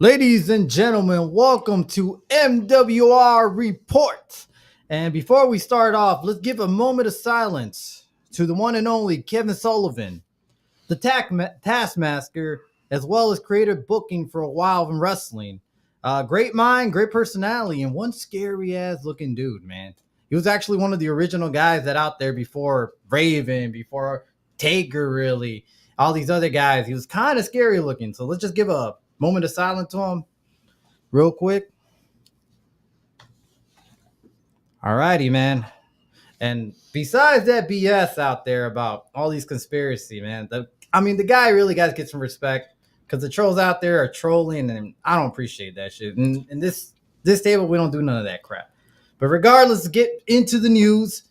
Ladies and gentlemen, welcome to MWR Report. And before we start off, let's give a moment of silence to the one and only Kevin Sullivan, the Taskmaster, as well as creative booking for a while in wrestling. Great mind, great personality, and one scary ass looking dude, man. He was actually one of the original guys that out there before Raven, before Taker, really. All these other guys. He was kind of scary looking. So let's just give a moment of silence to him real quick. All righty, man. And besides that BS out there about all these conspiracy, man, the guy really got to get some respect because the trolls out there are trolling, and I don't appreciate that shit. And in this table, we don't do none of that crap. But regardless, get into the news.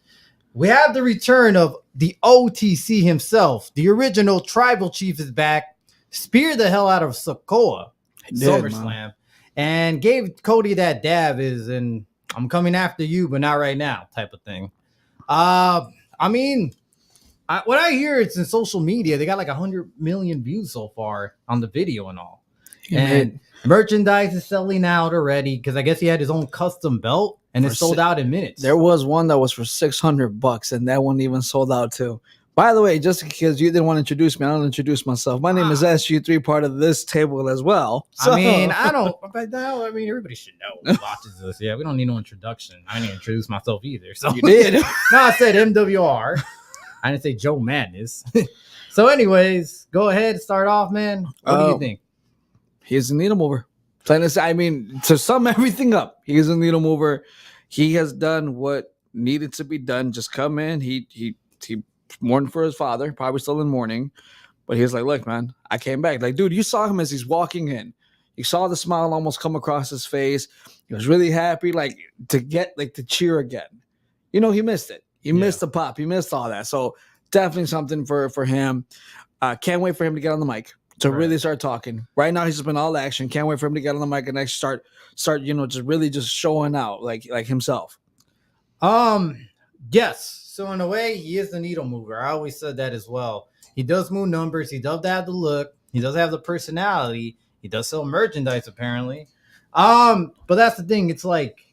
We have the return of the OTC himself. The original tribal chief is back. Speared the hell out of Sokoa SummerSlam and gave Cody that dab and I'm coming after you, but not right now type of thing. What I hear, it's in social media. They got like 100 million views so far on the video and all. And merchandise is selling out already because I guess he had his own custom belt and it sold out in minutes. There was one that was for $600 and that one even sold out too. By the way, just because you didn't want to introduce me, I'll introduce myself. My name is SG3, part of this table as well. So. Everybody should know who watches this. Yeah, we don't need no introduction. I didn't introduce myself either. So you did. No, I said MWR. I didn't say Joe Madness. So anyways, go ahead and start off, man. What do you think? He's a needle mover. To sum everything up, he is a needle mover. He has done what needed to be done. Just come in. He mourned for his father, probably still in mourning, but he was like, look, man, I came back. Like, dude, you saw him as he's walking in. You saw the smile almost come across his face. He was really happy, like, to get, like, to cheer again. You know, he missed it. He missed the pop. He missed all that. So definitely something for him. Can't wait for him to get on the mic to really start talking. Right now, he's just been all action. Can't wait for him to get on the mic and actually start, just really just showing out like himself. Yes. So in a way, he is the needle mover. I always said that as well. He does move numbers. He does have the look. He does have the personality. He does sell merchandise, apparently. But that's the thing. It's like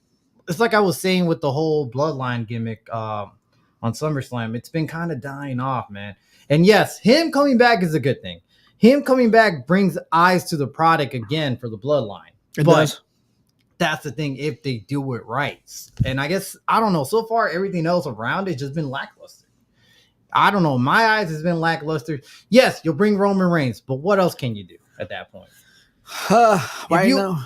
I was saying with the whole bloodline gimmick on SummerSlam. It's been kind of dying off, man. And yes, him coming back is a good thing. Him coming back brings eyes to the product again for the bloodline. It does. That's the thing, if they do it right. And I guess, I don't know, so far everything else around it just been lackluster. I don't know, my eyes has been lackluster. Yes, you'll bring Roman Reigns, but what else can you do at that point?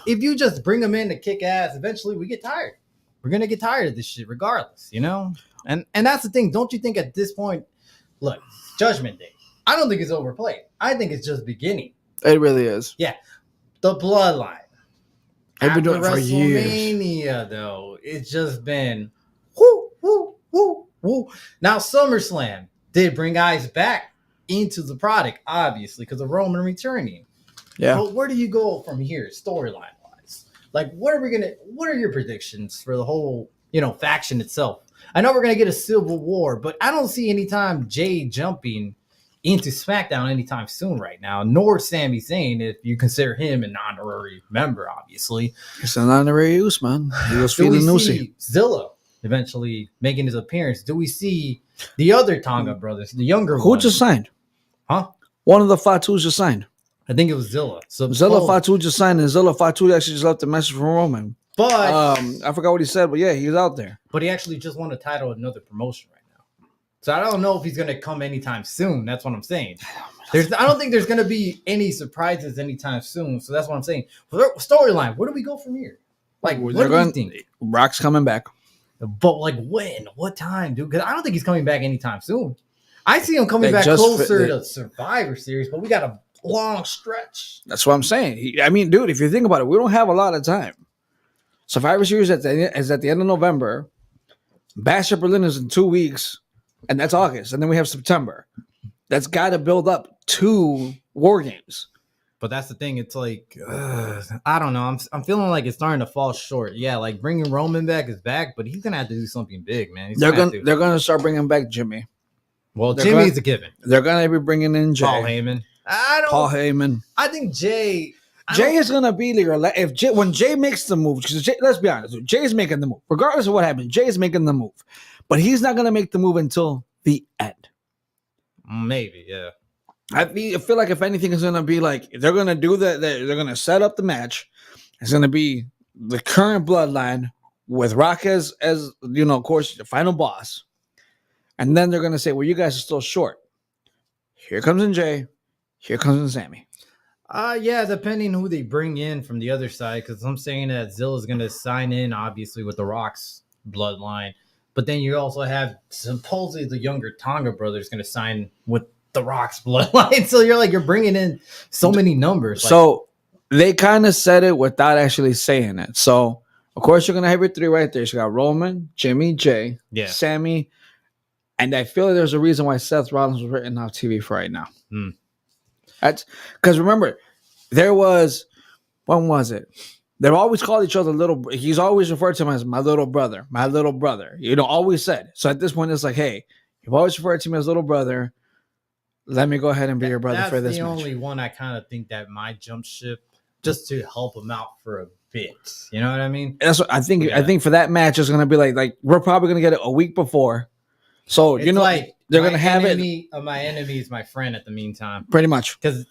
If you just bring them in to kick ass, eventually we get tired. We're going to get tired of this shit regardless, you know? And that's the thing, don't you think at this point, look, Judgment Day, I don't think it's overplayed. I think it's just beginning. It really is. Yeah, the bloodline. I've been doing it for years. WrestleMania, though, it's just been whoo, whoo, whoo, whoo. Now, SummerSlam did bring eyes back into the product, obviously, because of Roman returning. Yeah. But where do you go from here, storyline-wise? Like, what are your predictions for the whole, faction itself? I know we're going to get a civil war, but I don't see any time Jay jumping into SmackDown anytime soon right now, nor Sami Zayn, if you consider him an honorary member, obviously. It's an honorary use, man. He was feeling Lucy. Zilla eventually making his appearance. Do we see the other Tonga brothers, the younger Who just signed? Huh? One of the Fatus just signed. I think it was Zilla. So Zilla Fatu just signed, and Zilla Fatu actually just left a message from Roman. But I forgot what he said, but yeah, he was out there. But he actually just won a title at another promotion right now. So I don't know if he's going to come anytime soon. That's what I'm saying. I don't think there's going to be any surprises anytime soon. So that's what I'm saying. Storyline, where do we go from here? Like, what do you think? Rock's coming back. But like when? What time, dude? Because I don't think he's coming back anytime soon. I see him coming back closer to Survivor Series, but we got a long stretch. That's what I'm saying. Dude, if you think about it, we don't have a lot of time. Survivor Series is at the end of November. Bash at Berlin is in 2 weeks. And that's August. And then we have September. That's got to build up 2 War Games. But that's the thing. It's like, I don't know. I'm feeling like it's starting to fall short. Yeah, like bringing Roman back is back, but he's going to have to do something big, man. They're going to start bringing back Jimmy. Well, Jimmy's a given. They're going to be bringing in Jay. Paul Heyman. Paul Heyman. I think Jay, Jay is gonna be like when Jay makes the move. Because let's be honest, Jay is making the move. Regardless of what happens, Jay is making the move, but he's not gonna make the move until the end. Maybe, yeah. I feel like if anything is gonna be like they're gonna do that, they're gonna set up the match. It's gonna be the current bloodline with Rock as of course, the final boss, and then they're gonna say, "Well, you guys are still short. Here comes in Jay. Here comes in Sammy." Yeah, depending who they bring in from the other side, because I'm saying that Zilla's going to sign in, obviously, with the Rock's bloodline. But then you also have supposedly the younger Tonga brothers going to sign with the Rock's bloodline. So you're bringing in so many numbers. So they kind of said it without actually saying it. So, of course, you're going to have your three right there. So you got Roman, Jimmy, Jay, Sammy. And I feel like there's a reason why Seth Rollins was written off TV for right now. That's because remember, there was, when was it? They've always called each other he's always referred to him as my little brother, always said. So at this point, it's like, hey, you've always referred to me as little brother. Let me go ahead and be your brother for this match. That's the only one I kind of think that might jump ship just to help him out for a bit. You know what I mean? That's what I think. Yeah. I think for that match, it's going to be like we're probably going to get it a week before. So, it's like they're going to have my enemy is my friend at the meantime. Pretty much. Because,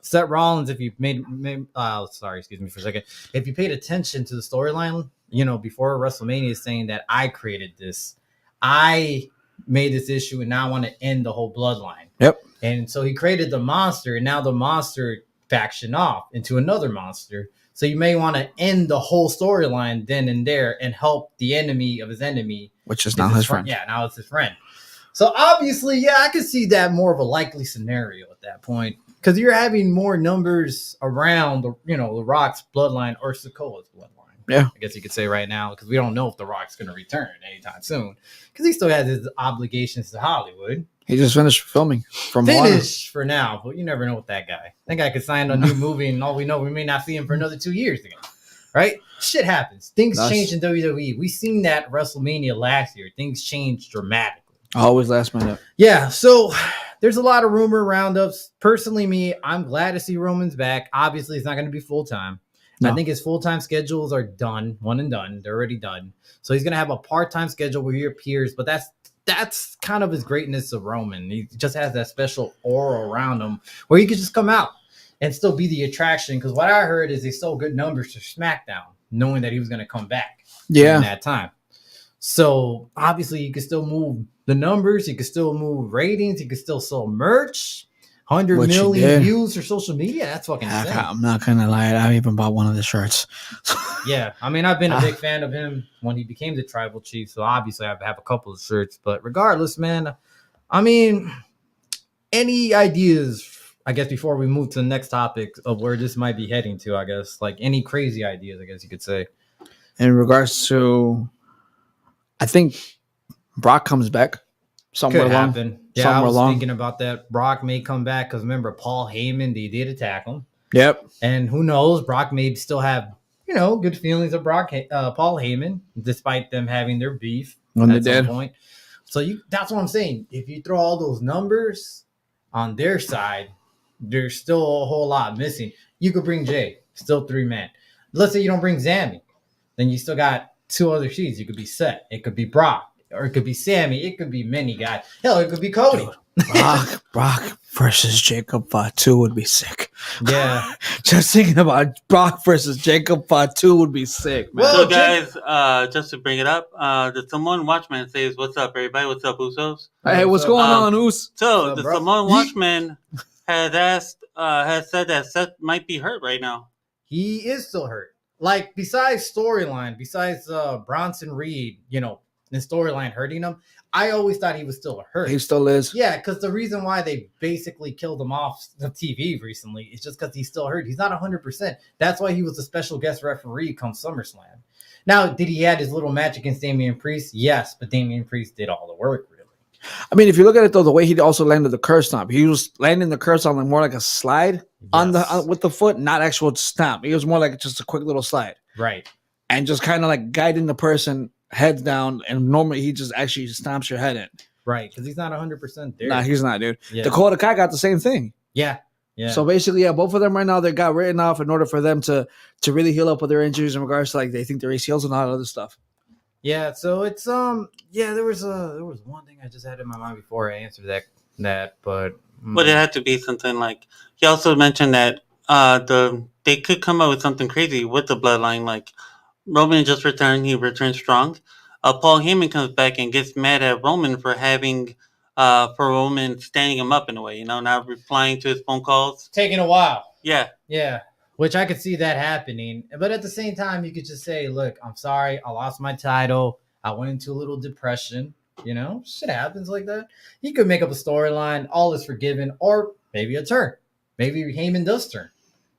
Seth Rollins, if you excuse me for a second. If you paid attention to the storyline, before WrestleMania is saying that I created this. I made this issue and now I want to end the whole bloodline. Yep. And so he created the monster and now the monster faction off into another monster. So you may want to end the whole storyline then and there and help the enemy of his enemy. Which is now his friend. Yeah, now it's his friend. So obviously, I could see that more of a likely scenario at that point. Because you're having more numbers around the Rock's bloodline or Sikoa's bloodline. Yeah. I guess you could say right now, because we don't know if the Rock's going to return anytime soon. Because he still has his obligations to Hollywood. He just finished filming from Finished for now, but you never know with that guy. That guy could sign a new movie, and all we know, we may not see him for another 2 years again. Right? Shit happens. Things change in WWE. We seen that at WrestleMania last year. Things changed dramatically. Always last minute. Yeah, so there's a lot of rumor around us. Personally, I'm glad to see Roman's back. Obviously, it's not going to be full-time. No. I think his full-time schedules are done, one and done. They're already done. So he's going to have a part-time schedule where he appears, but that's kind of his greatness of Roman. He just has that special aura around him where he could just come out and still be the attraction. Because what I heard is they sold good numbers to SmackDown, knowing that he was going to come back in that time. So obviously, you can still move the numbers. You can still move ratings. You can still sell merch. 100 million views for social media. That's fucking insane. I'm not going to lie. I even bought one of the shirts. Yeah. I mean, I've been a big fan of him when he became the tribal chief. So obviously, I have a couple of shirts. But regardless, man, I mean, any ideas, I guess, before we move to the next topic of where this might be heading to, I guess, like any crazy ideas, I guess you could say. In regards to, I think Brock comes back. Somewhere Could along. Happen. Yeah, I was thinking about that. Brock may come back because remember, Paul Heyman, they did attack him. Yep. And who knows, Brock may still have, good feelings of Paul Heyman, despite them having their beef at some point. So that's what I'm saying. If you throw all those numbers on their side, there's still a whole lot missing. You could bring Jay, still 3-man. Let's say you don't bring Sammy, then you still got 2 other sheets. You could be Seth. It could be Brock. Or it could be Sammy. It could be many guys. Hell, it could be Cody. Dude, Brock versus Jacob Fatu would be sick. Yeah. Just thinking about Brock versus Jacob Fatu would be sick, man. So, guys, just to bring it up, the Samoan Watchman says, "What's up, everybody? What's up, Usos?" Hey, what's going on, Us? So, the Samoan Watchman has said that Seth might be hurt right now. He is still hurt. Like, besides storyline, besides Bronson Reed, the storyline hurting him, I always thought he was still hurt. He still is. Yeah, because the reason why they basically killed him off the TV recently is just because he's still hurt. He's not 100%. That's why he was a special guest referee come SummerSlam. Now, did he have his little match against Damian Priest? Yes, but Damian Priest did all the work, really. I mean, if you look at it, though, the way he also landed the curb stomp, he was landing the curb stomp like more like a slide with the foot, not actual stomp. It was more like just a quick little slide. Right. And just kind of like guiding the person heads down, and normally he just actually stomps your head in. Right, because he's not 100% there. Nah, he's not, dude. Yeah. Dakota Kai got the same thing. Yeah. Yeah. So basically, yeah, both of them right now they got written off in order for them to really heal up with their injuries in regards to like they think their ACLs and all that other stuff. Yeah, so it's yeah, there was one thing I just had in my mind before I answered that, but But it had to be something like he also mentioned that they could come up with something crazy with the bloodline. Like Roman just returned, he returned strong. Paul Heyman comes back and gets mad at Roman for having for Roman standing him up in a way, not replying to his phone calls. taking a while. Yeah, Yeah, which I could see that happening. But at the same time, you could just say, look, I'm sorry, I lost my title. I went into a little depression. Shit happens like that. He could make up a storyline, all is forgiven, or maybe a turn. Maybe Heyman does turn.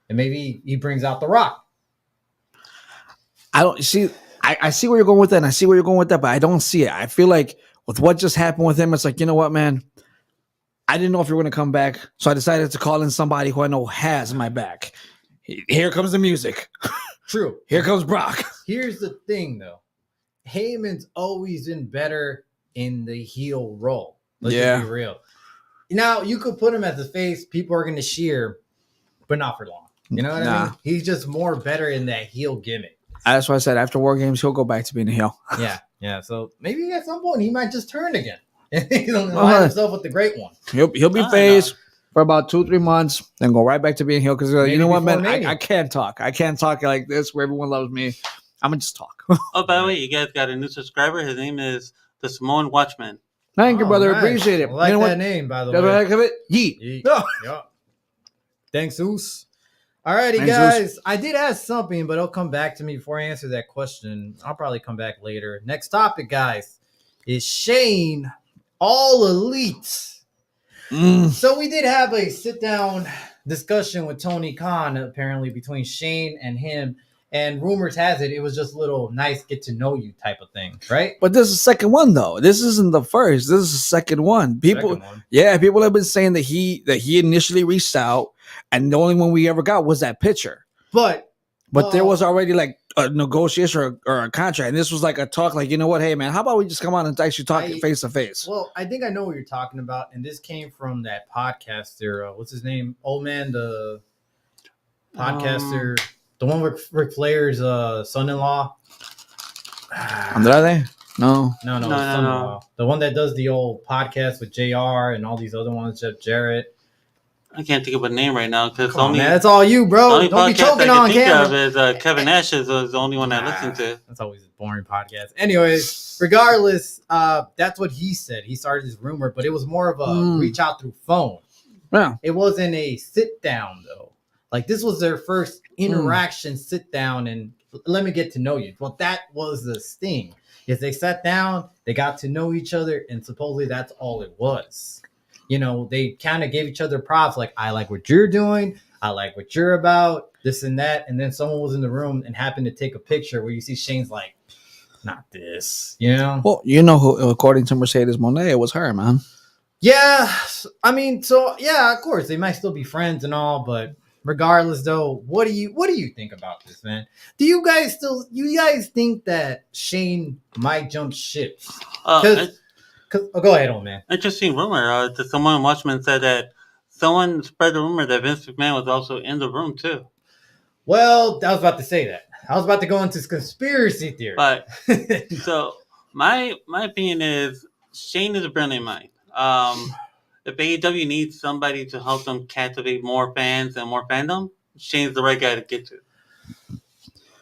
And maybe he brings out The Rock. I don't see. I see where you're going with that, and I see where you're going with that, but I don't see it. I feel like with what just happened with him, it's like, you know what, man? I didn't know if you were going to come back, so I decided to call in somebody who I know has my back. Here comes the music. True. Here comes Brock. Here's the thing, though. Heyman's always been better in the heel role. Let's just be real. Now, you could put him as a face. People are going to cheer, but not for long. You know what I mean? He's just more better in that heel gimmick. That's why I said after War Games, he'll go back to being a heel. Yeah. So maybe at some point he might just turn again. He'll align himself with the great one. He'll be face for about 2-3 months, then go right back to being heel. Because you know what, man, I can't talk. I can't talk like this where everyone loves me. I'm gonna just talk. Oh, by the way, you guys got a new subscriber. His name is the Samoan Watchman. Thank you, brother. Nice. Appreciate it. I like that name, by the way. Like it? Yeet. Yeah. Thanks, Zeus. Alrighty, guys. I did ask something, but it'll come back to me before I answer that question. I'll probably come back later. Next topic, guys, is Shane All Elite. So we did have a sit-down discussion with Tony Khan, apparently, between Shane and him. And rumors has it was just a little nice get-to-know-you type of thing, right? But this is the second one, though. This isn't the first. This is the second one. People have been saying that he initially reached out, and the only one we ever got was that picture. But there was already like a negotiation or a contract, and this was like a talk, like, you know what, hey man, how about we just come on and actually talk face to face? Well, I think I know what you're talking about, and this came from that podcaster. What's his name? Old man, the podcaster, the one with Ric Flair's son-in-law. Andrade? No. Son-in-law. The one that does the old podcast with JR and all these other ones, Jeff Jarrett. I can't think of a name right now because man, that's all you, bro. Don't be choking on camera. Is Kevin Nash is the only one I listen to. That's always a boring podcast. Anyways, regardless, that's what he said. He started this rumor, but it was more of a reach out through phone. Yeah. It wasn't a sit down though. Like this was their first interaction, sit down, and let me get to know you. Well, that was the sting. Is they sat down, they got to know each other, and supposedly that's all it was. They kind of gave each other props, like, I like what you're doing, I like what you're about, this and that. And then someone was in the room and happened to take a picture where you see Shane's like, not this, Well, who, according to Mercedes Monet, it was her, man. Yeah, I mean, so yeah, of course they might still be friends and all, but regardless, though, what do you think about this, man? Do you guys think that Shane might jump ship? Go ahead, old man. Interesting rumor. Someone Watchman said that someone spread the rumor that Vince McMahon was also in the room too. Well, I was about to say that. I was about to go into conspiracy theory. But so my opinion is Shane is a brilliant mind. If AEW needs somebody to help them captivate more fans and more fandom, Shane's the right guy to get to.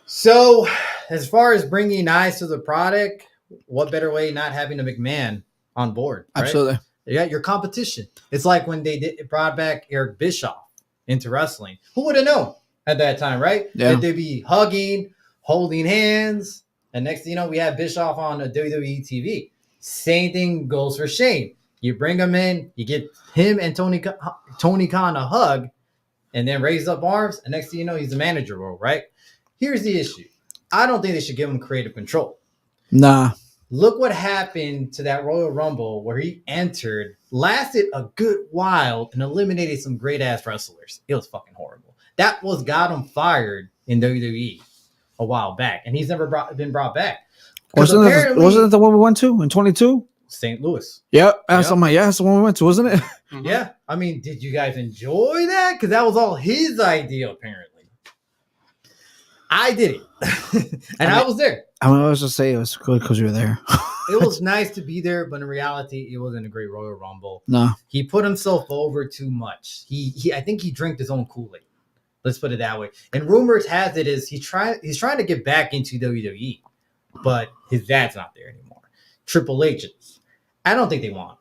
So, as far as bringing eyes to the product, what better way not having a McMahon on board? Right? Absolutely. Yeah, your competition. It's like when they brought back Eric Bischoff into wrestling. Who would have known at that time, right? Yeah. That they'd be hugging, holding hands, and next thing you know, we have Bischoff on a WWE TV. Same thing goes for Shane. You bring him in, you get him and Tony Khan a hug, and then raise up arms, and next thing you know, he's the manager role, right? Here's the issue. I don't think they should give him creative control. Nah. Look what happened to that Royal Rumble where he entered, lasted a good while, and eliminated some great-ass wrestlers. It was fucking horrible. That got him fired in WWE a while back, and he's never been brought back. Wasn't it the one we went to in 22? St. Louis. Yep. Yep. So I'm like, yeah, that's the one we went to, wasn't it? Mhm. Yeah. I mean, did you guys enjoy that? Because that was all his idea, apparently. I did it. And I was there. I mean, I was just say it was good because you were there. It was nice to be there, but in reality, it wasn't a great Royal Rumble. No. He put himself over too much. I think he drank his own Kool-Aid. Let's put it that way. And rumors has it is he's trying to get back into WWE, but his dad's not there anymore. Triple H is. I don't think they want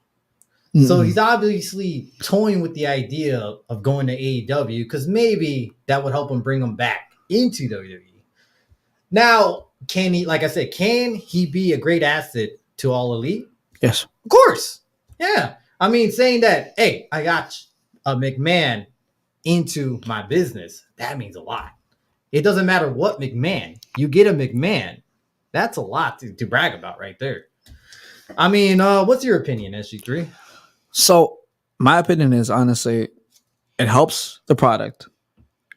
him. So he's obviously toying with the idea of going to AEW because maybe that would help him bring him back into WWE. Now, can he, like I said, can he be a great asset to All Elite? Yes. Of course. Yeah. I mean, saying that, hey, I got a McMahon into my business, that means a lot. It doesn't matter what McMahon. You get a McMahon. That's a lot to brag about right there. I mean, what's your opinion, SG3? So my opinion is, honestly, it helps the product.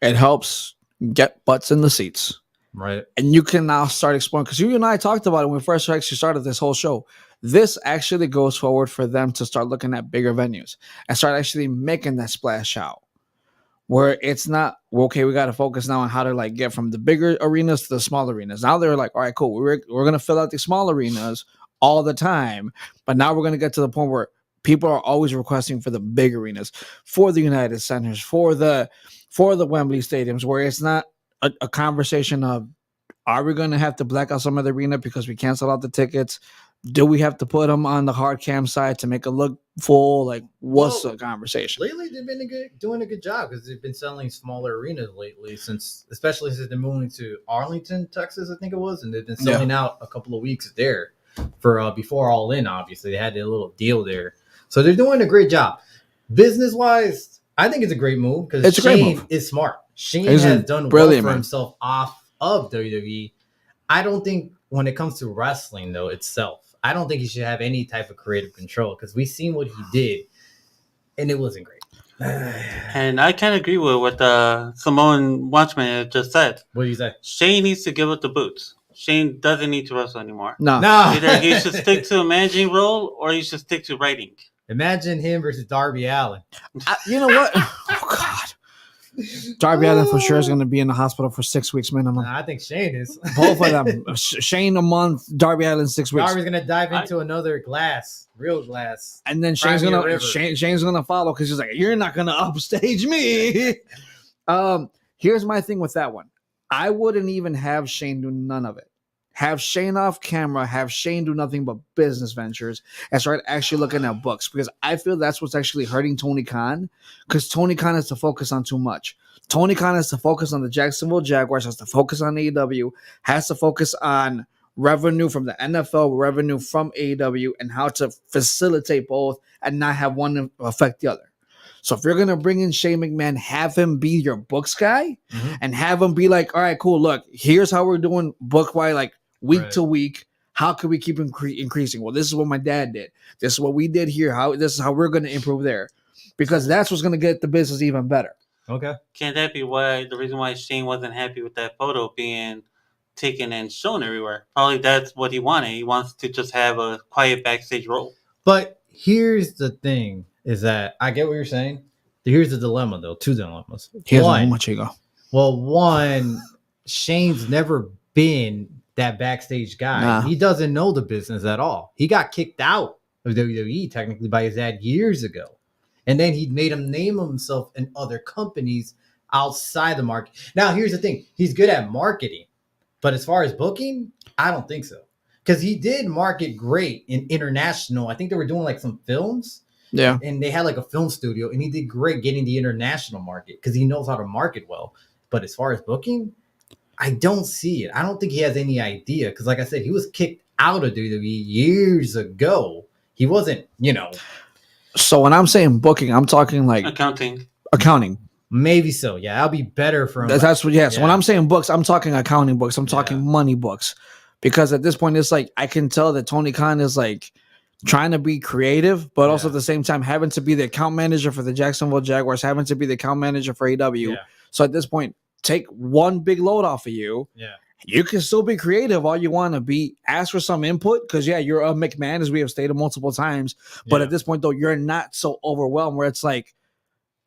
It helps get butts in the seats. Right. And you can now start exploring, because you and I talked about it when we first actually started this whole show. This actually goes forward for them to start looking at bigger venues and start actually making that splash out. Where it's not, well, okay, we got to focus now on how to like get from the bigger arenas to the small arenas. Now they're like, all right, cool. We're going to fill out the small arenas all the time. But now we're going to get to the point where people are always requesting for the big arenas, for the United Centers, for the Wembley stadiums, where it's not a conversation of, are we going to have to black out some of the arena because we canceled out the tickets? Do we have to put them on the hard cam side to make it look full? Like, what's the conversation? Lately, they've been doing a good job because they've been selling smaller arenas lately, especially since they're moving to Arlington, Texas, I think it was, and they've been selling out a couple of weeks there for before All In. Obviously, they had a little deal there, so they're doing a great job. Business wise, I think it's a great move because Shane is smart. Shane has done well for himself off of WWE. I don't think when it comes to wrestling though itself, I don't think he should have any type of creative control because we've seen what he did, and it wasn't great. And I can't agree with what the Samoan Watchman just said. What do you say? Shane needs to give up the boots. Shane doesn't need to wrestle anymore. No. Either he should stick to a managing role or he should stick to writing. Imagine him versus Darby Allin. You know what? Oh, God. Darby Allin for sure is going to be in the hospital for 6 weeks minimum. I think Shane is. Both of them. Shane a month, Darby Allin 6 weeks. Darby's going to dive into another glass, real glass. And then Shane's gonna follow because he's like, you're not going to upstage me. Here's my thing with that one. I wouldn't even have Shane do none of it. Have Shane off camera, have Shane do nothing but business ventures and start actually looking at books, because I feel that's what's actually hurting Tony Khan, because Tony Khan has to focus on too much. Tony Khan has to focus on the Jacksonville Jaguars, has to focus on AEW, has to focus on revenue from the NFL, revenue from AEW, and how to facilitate both and not have one affect the other. So if you're going to bring in Shane McMahon, have him be your books guy and have him be like, all right, cool, look, here's how we're doing book-wise, like, week to week. How can we keep increasing? Well, this is what my dad did. This is what we did here. This is how we're going to improve there, because that's what's going to get the business even better. Okay. Can that be the reason why Shane wasn't happy with that photo being taken and shown everywhere? Probably that's what he wanted. He wants to just have a quiet backstage role. But here's the thing: is that I get what you're saying. Here's the dilemma, though. Two dilemmas. Here's how much you go. Well, one, Shane's never been that backstage guy. Nah. He doesn't know the business at all. He got kicked out of WWE technically by his dad years ago. And then he made him name himself in other companies outside the market. Now, here's the thing. He's good at marketing. But as far as booking, I don't think so. Because he did market great in international. I think they were doing like some films. Yeah. And they had like a film studio. And he did great getting the international market because he knows how to market well. But as far as booking, I don't see it. I don't think he has any idea. Because like I said, he was kicked out of WWE years ago. He wasn't, So when I'm saying booking, I'm talking like accounting. Maybe so. Yeah, that'll be better for him. That's what. Yeah. So when I'm saying books, I'm talking accounting books. I'm talking money books, because at this point, it's like I can tell that Tony Khan is like trying to be creative, but also at the same time having to be the account manager for the Jacksonville Jaguars, having to be the account manager for AEW. Yeah. So at this point, take one big load off of you, you can still be creative all you want to be. Ask for some input because, yeah, you're a McMahon, as we have stated multiple times. But at this point, though, you're not so overwhelmed where it's like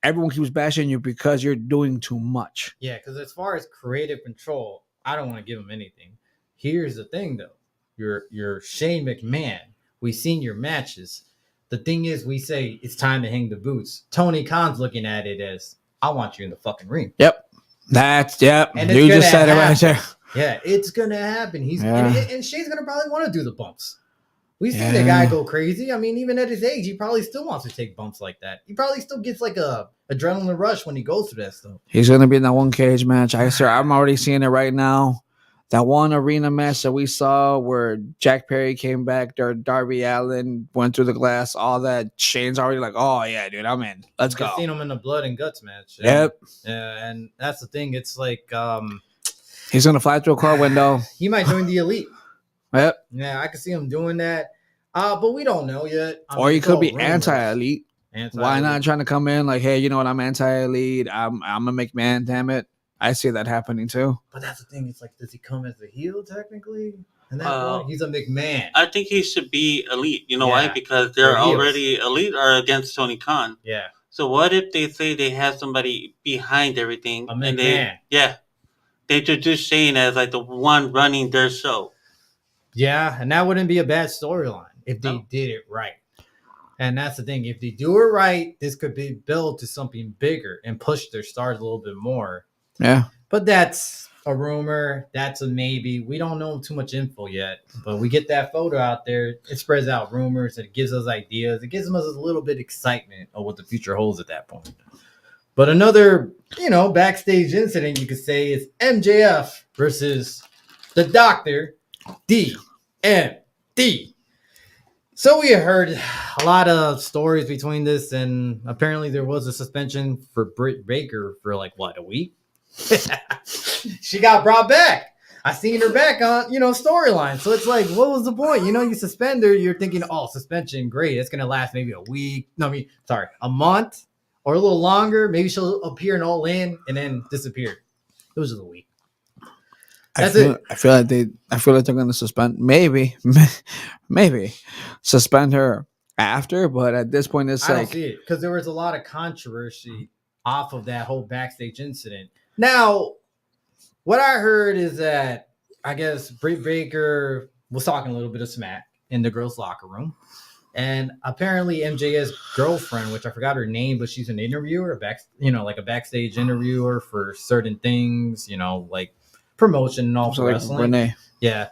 everyone keeps bashing you because you're doing too much. Yeah, because as far as creative control, I don't want to give him anything. Here's the thing, though. You're Shane McMahon. We've seen your matches. The thing is, we say it's time to hang the boots. Tony Khan's looking at it as, I want you in the fucking ring. Yep. And you just said it right there. Yeah, it's gonna happen. And Shane's gonna probably want to do the bumps. We've seen the Yeah. guy go crazy. I mean, even at his age, he probably still wants to take bumps like that. He probably still gets like a adrenaline rush when he goes through that stuff. He's going to be in that one cage match. I'm already seeing it right now. That one arena match that we saw where Jack Perry came back, Darby Allin went through the glass, all that. Shane's already like, oh, yeah, dude, I'm in. Let's go. I've seen him in the blood and guts match. Yep. Yeah, and that's the thing. It's like he's going to fly through a car window. He might join the elite. Yep. Yeah, I can see him doing that. But we don't know yet. Or he could be anti-elite. Why not trying to come in like, hey, you know what? I'm anti-elite. I'm a McMahon, damn it. I see that happening too. But that's the thing. It's like, does he come as a heel technically? And that point, he's a McMahon. I think he should be elite. You know why? Because they're already elite or against Tony Khan. Yeah. So what if they say they have somebody behind everything? A McMahon. They introduce Shane as like the one running their show. Yeah, and that wouldn't be a bad storyline if they did it right. And that's the thing. If they do it right, this could be built to something bigger and push their stars a little bit more. Yeah. But that's a rumor. That's a maybe. We don't know too much info yet. But we get that photo out there. It spreads out rumors. It gives us ideas. It gives us a little bit of excitement of what the future holds at that point. But another, backstage incident you could say is MJF versus the Doctor, DMD. So we heard a lot of stories between this, and apparently there was a suspension for Britt Baker for like, a week? She got brought back. I seen her back on, storyline. So it's like, what was the point? You suspend her, you're thinking, oh, suspension, great. It's going to last maybe a week. A month or a little longer. Maybe she'll appear in All In and then disappear. It was just a week. That's it. I feel like they're going to suspend, maybe suspend her after, but at this point, it's I don't see it because there was a lot of controversy off of that whole backstage incident. Now, what I heard is that I guess Britt Baker was talking a little bit of smack in the girls' locker room, and apparently MJF's girlfriend, which I forgot her name, but she's an interviewer, like a backstage interviewer for certain things, like promotion and all for wrestling. Renee. Yeah.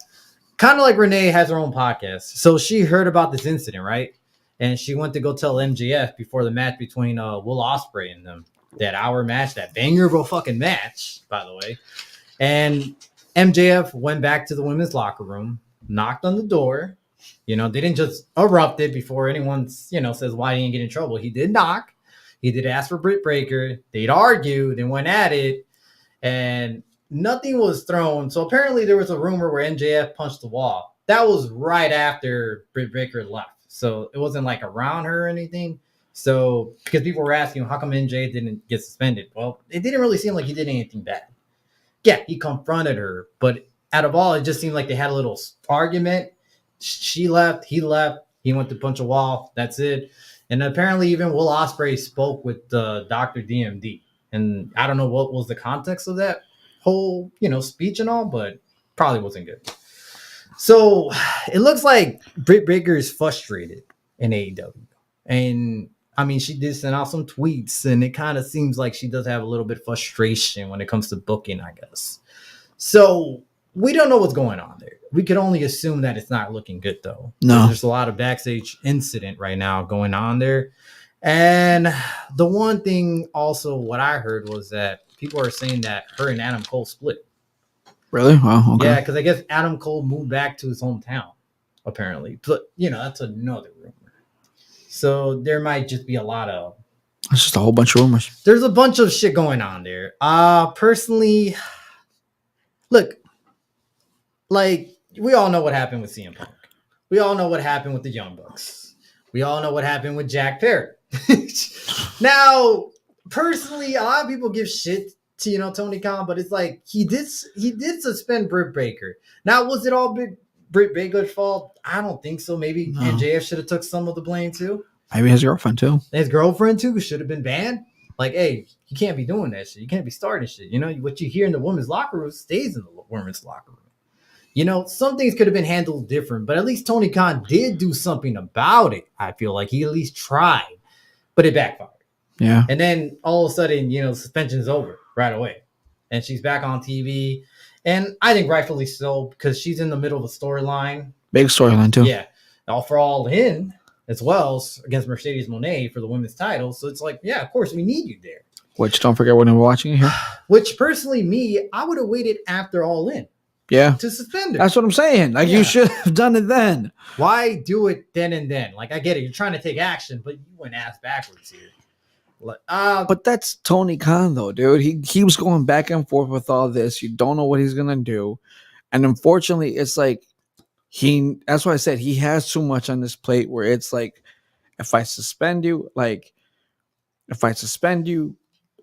Kind of like Renee has her own podcast. So she heard about this incident, right? And she went to go tell MJF before the match between Will Ospreay and them. That hour match, that banger of a fucking match, by the way. And MJF went back to the women's locker room, knocked on the door. They didn't just erupt it before anyone, says why he didn't get in trouble. He did knock. He did ask for Britt Baker. They'd argue. They went at it. And nothing was thrown. So apparently there was a rumor where MJF punched the wall. That was right after Britt Baker left. So it wasn't like around her or anything. So because people were asking how come MJ didn't get suspended? Well, it didn't really seem like he did anything bad. Yeah, he confronted her. But out of all, it just seemed like they had a little argument. She left. He left. He went to punch a wall. That's it. And apparently even Will Ospreay spoke with Dr. DMD. And I don't know what was the context of that whole, speech and all, but probably wasn't good. So it looks like Britt Baker is frustrated in AEW. And I mean, she did send out some tweets, and it kind of seems like she does have a little bit of frustration when it comes to booking, I guess. So we don't know what's going on there. We could only assume that it's not looking good, though. No. There's a lot of backstage incident right now going on there. And the one thing also what I heard was that people are saying that her and Adam Cole split. Really? Wow. Okay. Yeah, because I guess Adam Cole moved back to his hometown, apparently. But, that's another rumor. So there might just be a lot of... It's just a whole bunch of rumors. There's a bunch of shit going on there. Personally, look, like, we all know what happened with CM Punk. We all know what happened with the Young Bucks. We all know what happened with Jack Perry. Now, personally, a lot of people give shit to Tony Khan, but it's like he did suspend Britt Baker. Now, was it all Britt Baker's fault? I don't think so. Maybe No. MJF should have took some of the blame too. Maybe his girlfriend too. His girlfriend too should have been banned. Like, hey, you can't be doing that shit. You can't be starting shit. What you hear in the women's locker room stays in the women's locker room. Some things could have been handled different, but at least Tony Khan did do something about it. I feel like he at least tried, but it backfired. Yeah. And then all of a sudden, suspension's over right away. And she's back on TV. And I think rightfully so, because she's in the middle of a storyline. Big storyline too. Yeah. All in as well against Mercedes Moné for the women's title. So it's like, yeah, of course, we need you there. Which, don't forget when we're watching it here. Which, personally, I would have waited after All In. Yeah. To suspend her. That's what I'm saying. Like, you should have done it then. Why do it then and then? Like, I get it. You're trying to take action, but you went ass backwards here. But that's Tony Khan, though, dude. He keeps going back and forth with all this. You don't know what he's going to do. And unfortunately, it's like, that's why I said he has too much on this plate where it's like, if I suspend you,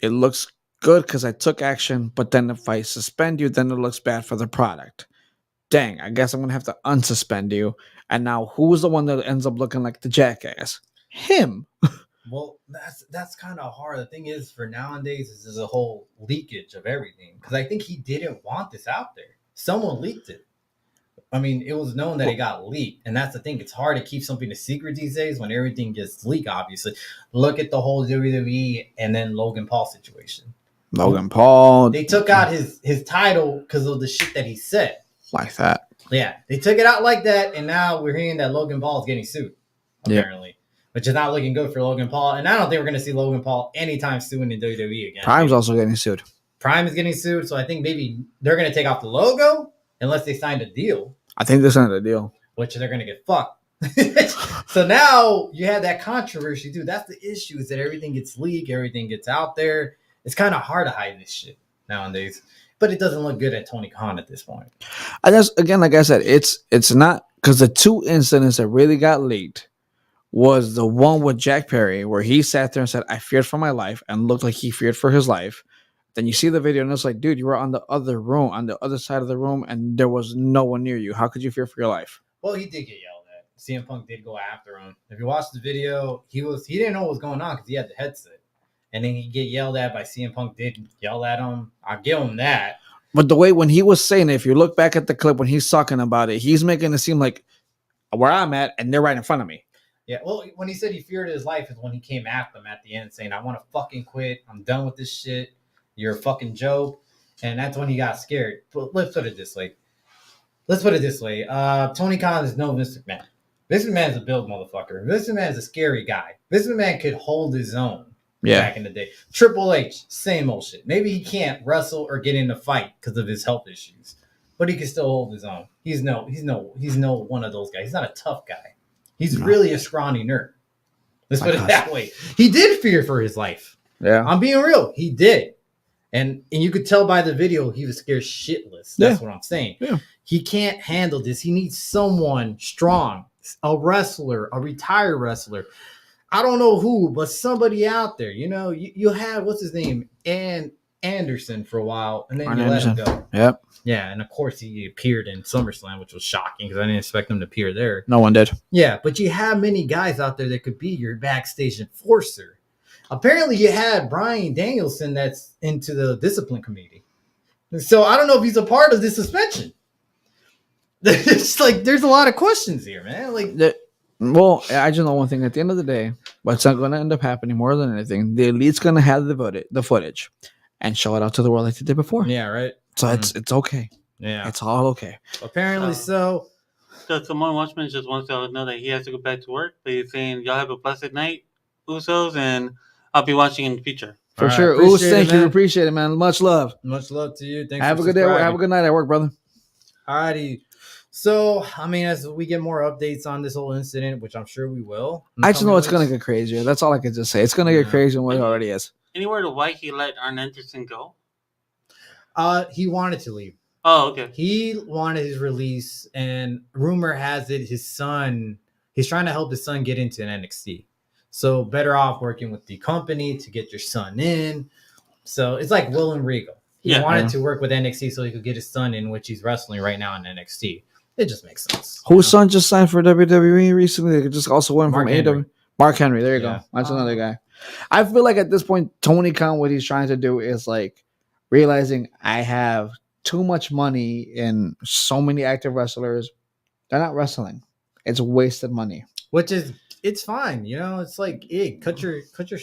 it looks good because I took action. But then if I suspend you, then it looks bad for the product. Dang, I guess I'm going to have to unsuspend you. And now who's the one that ends up looking like the jackass? Him. Well, that's kind of hard. The thing is, for nowadays, this is a whole leakage of everything. Because I think he didn't want this out there. Someone leaked it. I mean, it was known that it got leaked. And that's the thing. It's hard to keep something a secret these days when everything gets leaked, obviously. Look at the whole WWE and then Logan Paul situation. Logan Paul. They took out his title because of the shit that he said. Like that. Yeah, they took it out like that. And now we're hearing that Logan Paul is getting sued, apparently. Yeah. Which is not looking good for Logan Paul. And I don't think we're going to see Logan Paul anytime soon in WWE again. Prime's also getting sued. Prime is getting sued. So I think maybe they're going to take off the logo unless they signed a deal. I think they signed a deal. Which they're going to get fucked. So now you have that controversy, dude. That's the issue, is that everything gets leaked. Everything gets out there. It's kind of hard to hide this shit nowadays. But it doesn't look good at Tony Khan at this point. I just, again, like I said, it's not, because the two incidents that really got leaked was the one with Jack Perry, where he sat there and said, I feared for my life, and looked like he feared for his life. Then you see the video and it's like, dude, you were on the other side of the room, and there was no one near you. How could you fear for your life? Well, he did get yelled at. CM Punk did go after him. If you watch the video, he didn't know what was going on because he had the headset. And then he get yelled at by CM Punk, did yell at him. I'll give him that. But the way when he was saying it, if you look back at the clip when he's talking about it, he's making it seem like where I'm at and they're right in front of me. Yeah, well, when he said he feared his life is when he came after them at the end saying, I want to fucking quit. I'm done with this shit. You're a fucking joke. And that's when he got scared. But let's put it this way. Tony Khan is no Vince McMahon. Vince McMahon is a build motherfucker. Vince McMahon is a scary guy. Vince McMahon could hold his own back in the day. Triple H, same old shit. Maybe he can't wrestle or get in a fight because of his health issues. But he can still hold his own. He's no one of those guys. He's not a tough guy. He's really a scrawny nerd. Let's put it that way. He did fear for his life. Yeah. I'm being real. He did. And you could tell by the video he was scared shitless. That's what I'm saying. Yeah. He can't handle this. He needs someone strong, a wrestler, a retired wrestler. I don't know who, but somebody out there. You had, what's his name? Anderson for a while, and then you let him go. Yep. Yeah, and of course he appeared in SummerSlam, which was shocking because I didn't expect him to appear there. No one did. Yeah, but you have many guys out there that could be your backstage enforcer. Apparently, you had Bryan Danielson that's into the discipline committee. So I don't know if he's a part of this suspension. It's like there's a lot of questions here, man. Well, I just know one thing. At the end of the day, what's not going to end up happening more than anything, the Elite's going to have the footage and show it out to the world like they did before. Yeah, right. So it's okay. Yeah, it's all okay. Apparently so. So Simone Watchman just wants y'all to know that he has to go back to work. But he's saying y'all have a blessed night, Usos, and I'll be watching in the future. For sure. Usos, thank you. Appreciate it, man. Much love. Much love to you. Thanks. Have a good day. Have a good night at work, brother. Alrighty. So, I mean, as we get more updates on this whole incident, which I'm sure we will. I just know it's going to get crazier. That's all I can just say. It's going to get crazier than what it already is. Any word of why he let Arn Anderson go? He wanted to leave. Oh, okay. He wanted his release, and rumor has it he's trying to help his son get into an NXT. So better off working with the company to get your son in. So it's like Will and Regal. He Yeah. wanted to work with NXT so he could get his son in, which he's wrestling right now in NXT. It just makes sense. Whose son just signed for WWE recently? They just also went Mark from Henry. AW. Mark Henry. There you Yeah. go. That's another guy. I feel like at this point, Tony Khan, what he's trying to do is like realizing I have too much money in so many active wrestlers. They're not wrestling. It's wasted money. Which is, it's fine. You know, it's like, hey, cut your Cut your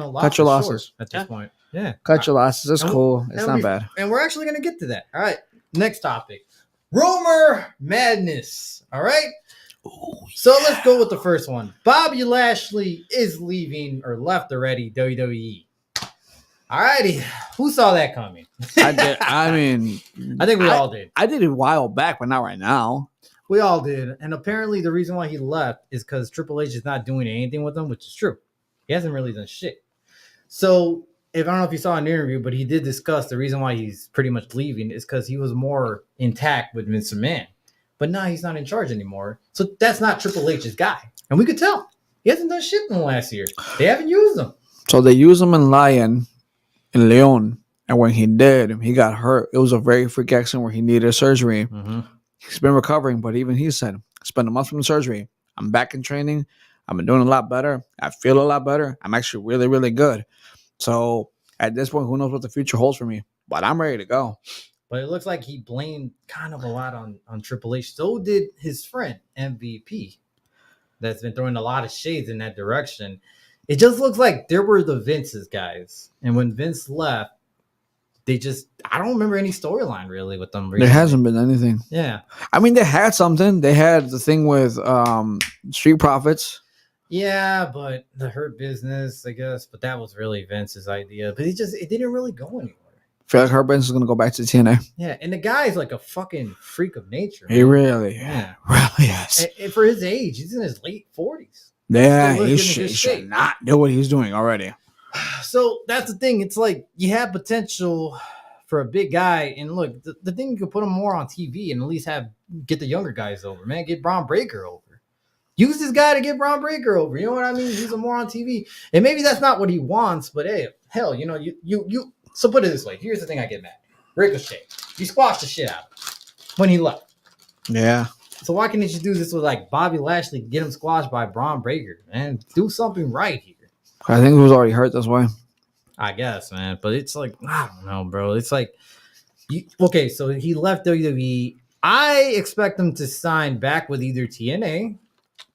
losses short at this point. Yeah. Cut your losses. It's And cool. It's and not we- bad. And we're actually going to get to that. All right. Next topic. Rumor madness. All right. So let's go with the first one. Bobby Lashley is leaving or left already WWE. All righty. Who saw that coming? I did. I mean, I think we all did. I did it a while back, but not right now. We all did. And apparently the reason why he left is because Triple H is not doing anything with him, which is true. He hasn't really done shit. So I don't know if you saw an interview, but he did discuss the reason why he's pretty much leaving is because he was more intact with Vince McMahon. But now he's not in charge anymore. So that's not Triple H's guy. And we could tell. He hasn't done shit in the last year. They haven't used him. So they used him in Leon. And when he did, he got hurt. It was a very freak accident where he needed surgery. Mm-hmm. He's been recovering, but even he said, spent a month from the surgery. I'm back in training. I've been doing a lot better. I feel a lot better. I'm actually really, really good. So at this point, who knows what the future holds for me? But I'm ready to go. But it looks like he blamed kind of a lot on Triple H. So did his friend, MVP, that's been throwing a lot of shades in that direction. It just looks like there were the Vince's guys. And when Vince left, I don't remember any storyline really with them. There hasn't been anything. Yeah. I mean, they had something. They had the thing with Street Profits. Yeah, but the Hurt Business, I guess. But that was really Vince's idea. But it didn't really go anywhere. I feel like Hurt Business is going to go back to TNA. Yeah, and the guy's like a fucking freak of nature. He man. really is. And for his age, he's in his late 40s. Yeah, Still he looking in good should shape. not do what he's doing already. So that's the thing. It's like you have potential for a big guy. And look, the thing, you could put him more on TV and at least get the younger guys over, man. Get Braun Breaker over. Use this guy to get Braun Breaker over. You know what I mean? Use him more on TV. And maybe that's not what he wants, but hey, hell, you know, you so put it this way. Here's the thing I get mad. Ricochet. You squashed the shit out of him when he left. Yeah. So why can't you do this with like Bobby Lashley, get him squashed by Braun Breaker, man? Do something right here. I think he was already hurt. That's why. I guess, man. But it's like, I don't know, bro. It's like, okay, so he left WWE. I expect him to sign back with either TNA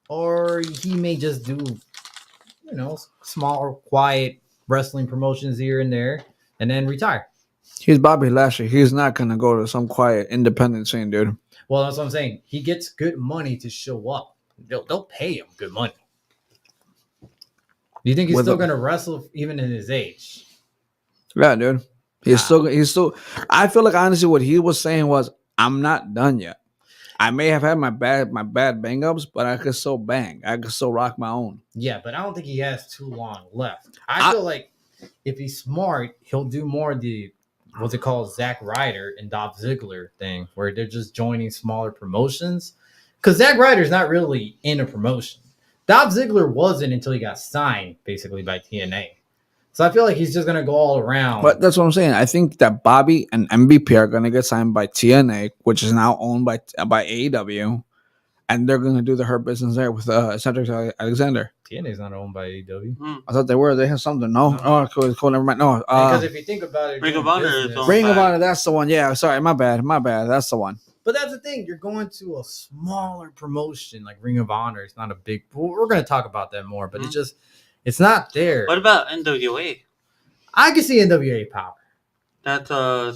or he may just do, you know, small, quiet wrestling promotions here and there and then retire. He's Bobby Lashley. He's not going to go to some quiet independent scene, dude. Well, that's what I'm saying. He gets good money to show up. They'll pay him good money. Do you think he's still going to wrestle even in his age? Yeah, dude. He's still. I feel like honestly, what he was saying was, "I'm not done yet. I may have had my bad bang ups, but I could still bang. I could still rock my own." Yeah, but I don't think he has too long left. I feel like if he's smart, he'll do more of the what's it called, Zack Ryder and Dolph Ziggler thing, where they're just joining smaller promotions. Because Zack Ryder's not really in a promotion. Dolph Ziggler wasn't until he got signed, basically, by TNA. So I feel like he's just going to go all around. But that's what I'm saying. I think that Bobby and MVP are going to get signed by TNA, which is now owned by AEW. And they're going to do the Hurt Business there with Cedric Alexander. TNA's not owned by AEW. I thought they were. They have something. No? Oh, cool. Never mind. No. Because if you think about it, Ring of Honor is owned Ring of Honor, that's the one. Yeah, sorry. My bad. That's the one. But that's the thing. You're going to a smaller promotion like Ring of Honor. It's not a big. We're going to talk about that more, but it's not there. What about NWA? I can see NWA power. That's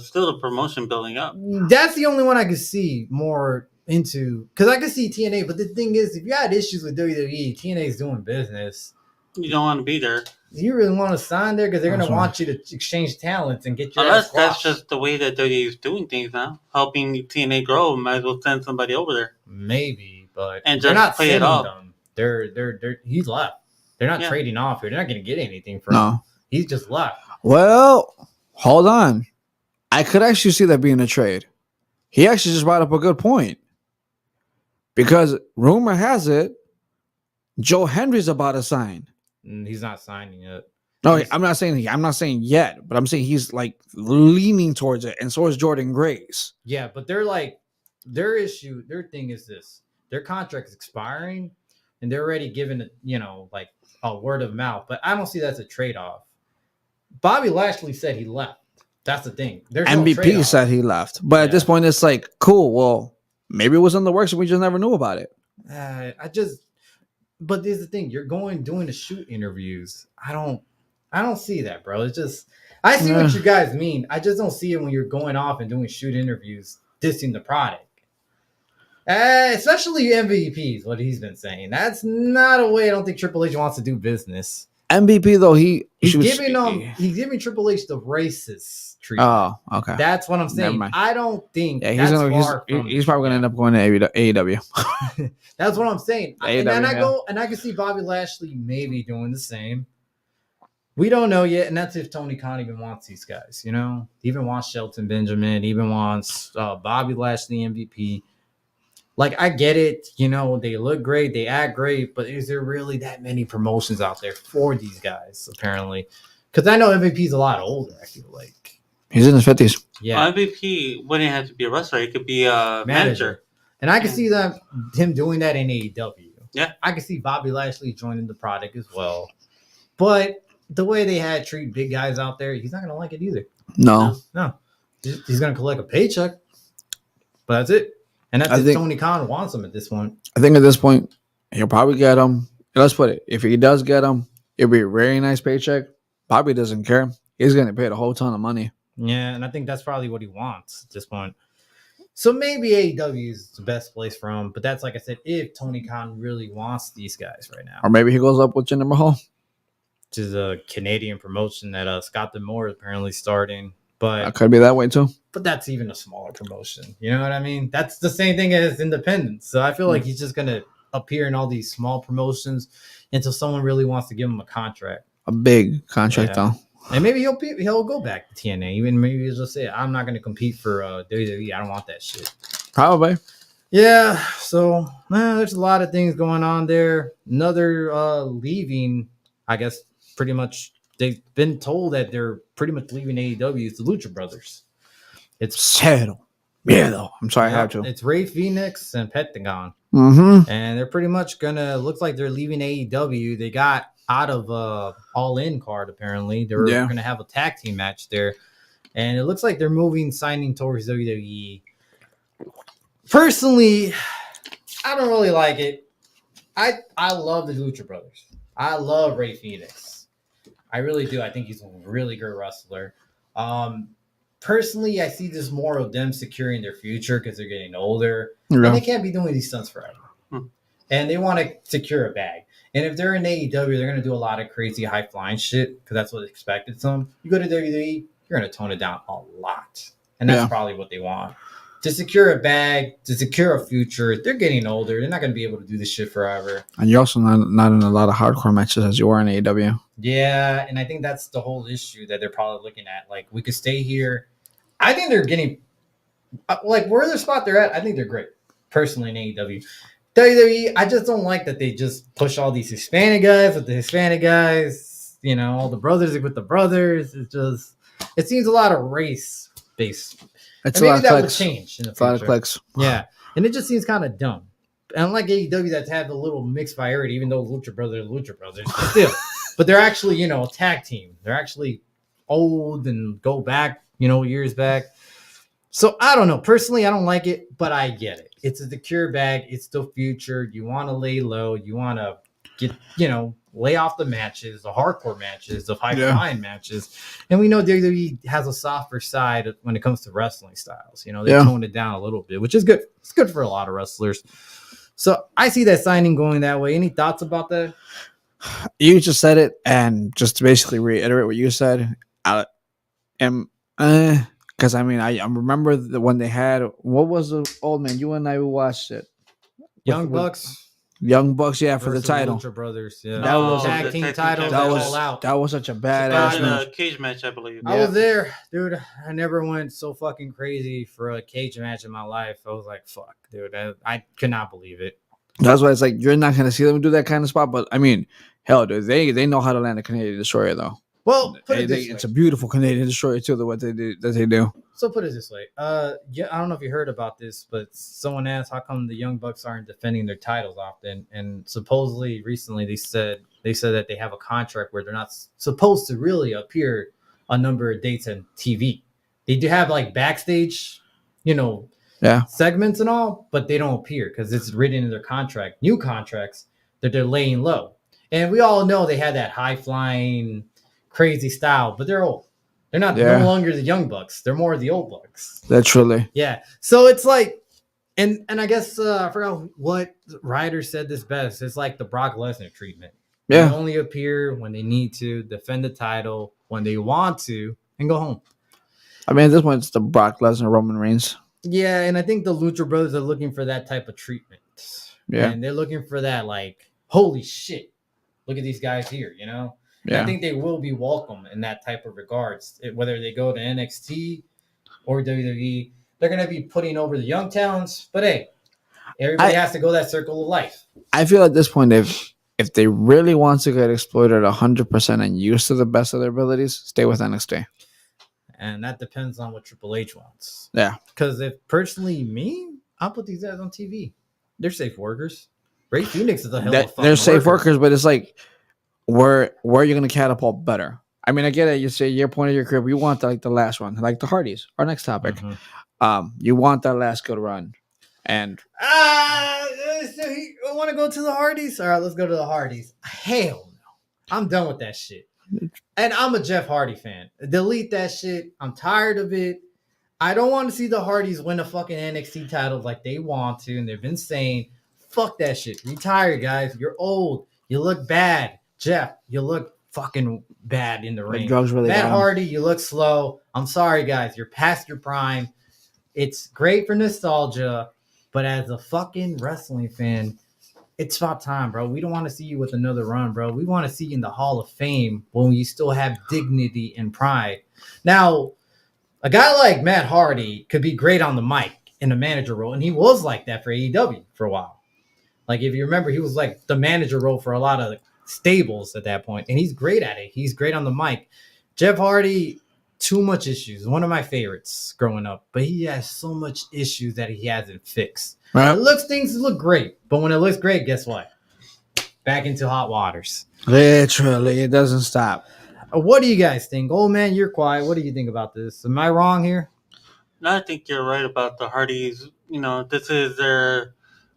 still the promotion building up. That's the only one I could see more into, because I could see TNA. But the thing is, if you had issues with WWE, TNA is doing business. You don't want to be there. Do you really want to sign there? Because they're going to want you to exchange talents and get your Unless ass that's squashed. just the way that WWE is doing things now, helping TNA grow. Might as well send somebody over there Maybe, but and they're just not play it sending off. them. He's left. They're not trading off here. They're not going to get anything from him. No. He's just left. Well, hold on. I could actually see that being a trade. He actually just brought up a good point. Because rumor has it, Joe Hendry's about to sign. He's not signing yet. No, I'm not saying yet, but I'm saying he's like leaning towards it, and so is Jordan Grace. Yeah, but their thing is this: their contract is expiring, and they're already given like a word of mouth. But I don't see that as a trade off. Bobby Lashley said he left. That's the thing. There's no MVP trade-off. said he left, but at this point, it's like cool. Well, maybe it was in the works, and we just never knew about it. But there's the thing: you're doing the shoot interviews. I don't see that, bro. It's just I see what you guys mean. I just don't see it when you're going off and doing shoot interviews, dissing the product. Especially MVPs, what he's been saying. That's not a way I don't think Triple H wants to do business. MVP though, he's giving Triple H the racist treatment. Oh, okay. That's what I'm saying. I don't think he's probably gonna end up going to AEW. That's what I'm saying. AEW, and I can see Bobby Lashley maybe doing the same. We don't know yet, and that's if Tony Khan even wants these guys. He even wants Shelton Benjamin, even wants Bobby Lashley MVP. Like, I get it, they look great, they act great, but is there really that many promotions out there for these guys, apparently? Because I know MVP's a lot older, I feel like. He's in his 50s. Yeah. MVP wouldn't have to be a wrestler. It could be a manager. And I can see him doing that in AEW. Yeah. I can see Bobby Lashley joining the product as well. But the way they treat big guys out there, he's not going to like it either. No. He's going to collect a paycheck. But that's it. And that's if Tony Khan wants him at this point. I think at this point, he'll probably get him. Let's put it. If he does get him, it'll be a very nice paycheck. Bobby doesn't care. He's going to pay a whole ton of money. Yeah, and I think that's probably what he wants at this point. So maybe AEW is the best place for him. But that's, like I said, if Tony Khan really wants these guys right now. Or maybe he goes up with Jinder Mahal. Which is a Canadian promotion that Scott D'Amore is apparently starting. But it could be that way too. But that's even a smaller promotion. You know what I mean? That's the same thing as independence. So I feel like he's just going to appear in all these small promotions until someone really wants to give him a contract. A big contract, though. And maybe he'll go back to TNA. Even maybe he'll just say, I'm not going to compete for WWE. I don't want that shit. Probably. Yeah. So there's a lot of things going on there. Another leaving, I guess, pretty much. They've been told that they're pretty much leaving AEW. It's the Lucha Brothers. It's Cero. Yeah, though. I'm sorry, I have to. It's Rey Fenix and Pentagon. Mm-hmm. And they're pretty much looks like they're leaving AEW. They got out of All In card, apparently. They were going to have a tag team match there. And it looks like they're signing towards WWE. Personally, I don't really like it. I love the Lucha Brothers. I love Rey Fenix. I really do. I think he's a really good wrestler. Personally, I see this more of them securing their future because they're getting older. Yeah. And they can't be doing these stunts forever. And they want to secure a bag. And if they're in AEW, they're going to do a lot of crazy high-flying shit because that's what expected from them. You go to WWE, you're going to tone it down a lot. And that's probably what they want. To secure a bag, to secure a future, they're getting older. They're not going to be able to do this shit forever. And you're also not in a lot of hardcore matches as you are in AEW. Yeah, and I think that's the whole issue that they're probably looking at. Like, we could stay here. I think they're getting, like, where their spot they're at, I think they're great, personally, in AEW. WWE, I just don't like that they just push all these Hispanic guys with the Hispanic guys, all the brothers with the brothers. It seems a lot of race-based. It's a lot of that clicks. Would change in the future. A lot of clicks. Yeah, and it just seems kind of dumb. And unlike AEW, that's had a little mixed variety, even though Lucha Brothers, but still. But they're actually, a tag team. They're actually old and go back, years back. So I don't know. Personally, I don't like it, but I get it. It's a secure bag. It's the future. You want to lay low. You want to get, lay off the matches, the hardcore matches, the high-flying matches. And we know WWE has a softer side when it comes to wrestling styles. They toned it down a little bit, which is good. It's good for a lot of wrestlers. So I see that signing going that way. Any thoughts about that? You just said it, and just to basically reiterate what you said, because I remember when they had, what was the old man? You and I watched it. Young Bucks, yeah, for the title. Lucha Brothers, yeah. That was tag team title. That was such a badass match. Cage match, I believe. I was there, dude. I never went so fucking crazy for a cage match in my life. I was like, fuck, dude. I could not believe it. That's why it's like you're not gonna see them do that kind of spot, but I mean, hell, dude, they know how to land a Canadian Destroyer though. Well, put it this way. It's a beautiful Canadian destroyer too. What they do. So put it this way. Yeah, I don't know if you heard about this, but someone asked how come the Young Bucks aren't defending their titles often, and supposedly recently they said that they have a contract where they're not supposed to really appear a number of dates on TV. They do have like backstage, segments and all, but they don't appear because it's written in their contract, new contracts, that they're laying low. And we all know they had that high flying, crazy style, but they're old. They're not no longer the Young Bucks. They're more the old Bucks. Literally. Yeah. So it's like, and I guess I forgot what writer said this best. It's like the Brock Lesnar treatment. Yeah. They only appear when they need to, defend the title when they want to, and go home. I mean, at this point, it's the Brock Lesnar, Roman Reigns. Yeah, and I think the Lucha Brothers are looking for that type of treatment. Yeah. And they're looking for that, like, holy shit, look at these guys here, you know? Yeah. I think they will be welcome in that type of regards. Whether they go to NXT or WWE, they're going to be putting over the young talents. But hey, everybody has to go that circle of life. I feel at this point, if they really want to get exploited 100% and used to the best of their abilities, stay with NXT. And that depends on what Triple H wants. Yeah. Because if personally me, I'll put these guys on TV. They're safe workers. Ray Phoenix is a hell of a fucking They're safe workers, but it's like, where are you going to catapult better? I mean, I get it. You say your point of your career, you want the last one, like the Hardys. Our next topic. Mm-hmm. You want that last good run. And so you want to go to the Hardys? All right, let's go to the Hardys. Hell no. I'm done with that shit. And I'm a Jeff Hardy fan. Delete that shit. I'm tired of it. I don't want to see the Hardys win a fucking NXT title like they want to, and they've been saying, fuck that shit. Retire, guys. You're old. You look bad. Jeff, you look fucking bad in the ring. Drugs really Matt Hardy, you look slow. I'm sorry, guys. You're past your prime. It's great for nostalgia, but as a fucking wrestling fan, it's about time, bro. We don't want to see you with another run, bro. We want to see you in the Hall of Fame when you still have dignity and pride. Now, a guy like Matt Hardy could be great on the mic in a manager role, and he was like that for AEW for a while. Like, if you remember, he was like the manager role for a lot of stables at that point, and he's great at it. He's great on the mic. Jeff Hardy, too much issues. One of my favorites growing up, but he has so much issues that he hasn't fixed. Right. Things look great, but when it looks great, guess what? Back into hot waters. Literally, it doesn't stop. What do you guys think? Oh man, you're quiet. What do you think about this? Am I wrong here? No, I think you're right about the Hardys. You know, this is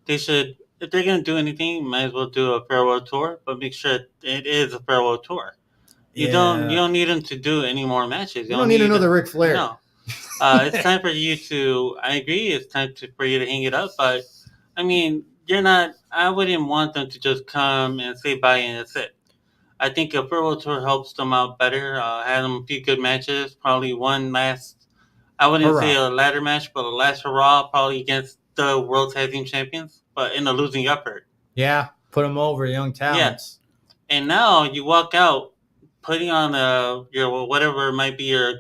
they should, if they're going to do anything, might as well do a farewell tour, but make sure it is a farewell tour. You don't need them to do any more matches. You don't need another Ric Flair. No. It's time for you to, I agree, it's time for you to hang it up, but I mean, I wouldn't want them to just come and say bye and that's it. I think a farewell tour helps them out better. Had them a few good matches, probably one last, I wouldn't say a ladder match, but a last hurrah, probably against the World Tag Team Champions, but in a losing effort. Yeah, put them over, young talents. Yeah. And now you walk out putting on your whatever might be a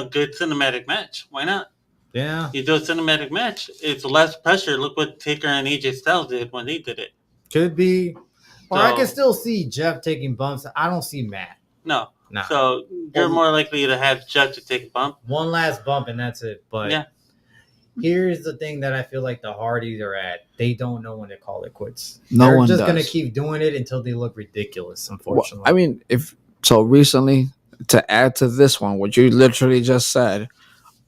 good cinematic match. Why not? Yeah. You do a cinematic match, it's less pressure. Look what Taker and AJ Styles did when they did it. Could be. Or I can still see Jeff taking bumps. I don't see Matt. No. So you're more likely to have Jeff to take a bump. One last bump and that's it. But here's the thing that I feel like the Hardys are at. They don't know when to call it quits. They're just going to keep doing it until they look ridiculous, unfortunately. Well, I mean, recently, to add to this one, what you literally just said,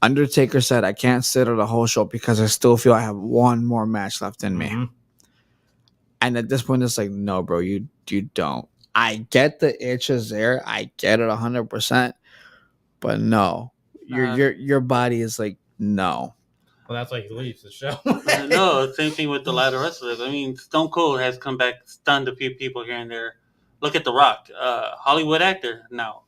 Undertaker said, I can't sit at a whole show because I still feel I have one more match left in me. And at this point, it's like, no, bro, you don't. I get the itch is there. I get it 100%. But no, your body is like, no. Well, that's why he leaves the show. No, same thing with the ladder wrestlers. I mean, Stone Cold has come back, stunned a few people here and there. Look at The Rock, Hollywood actor now.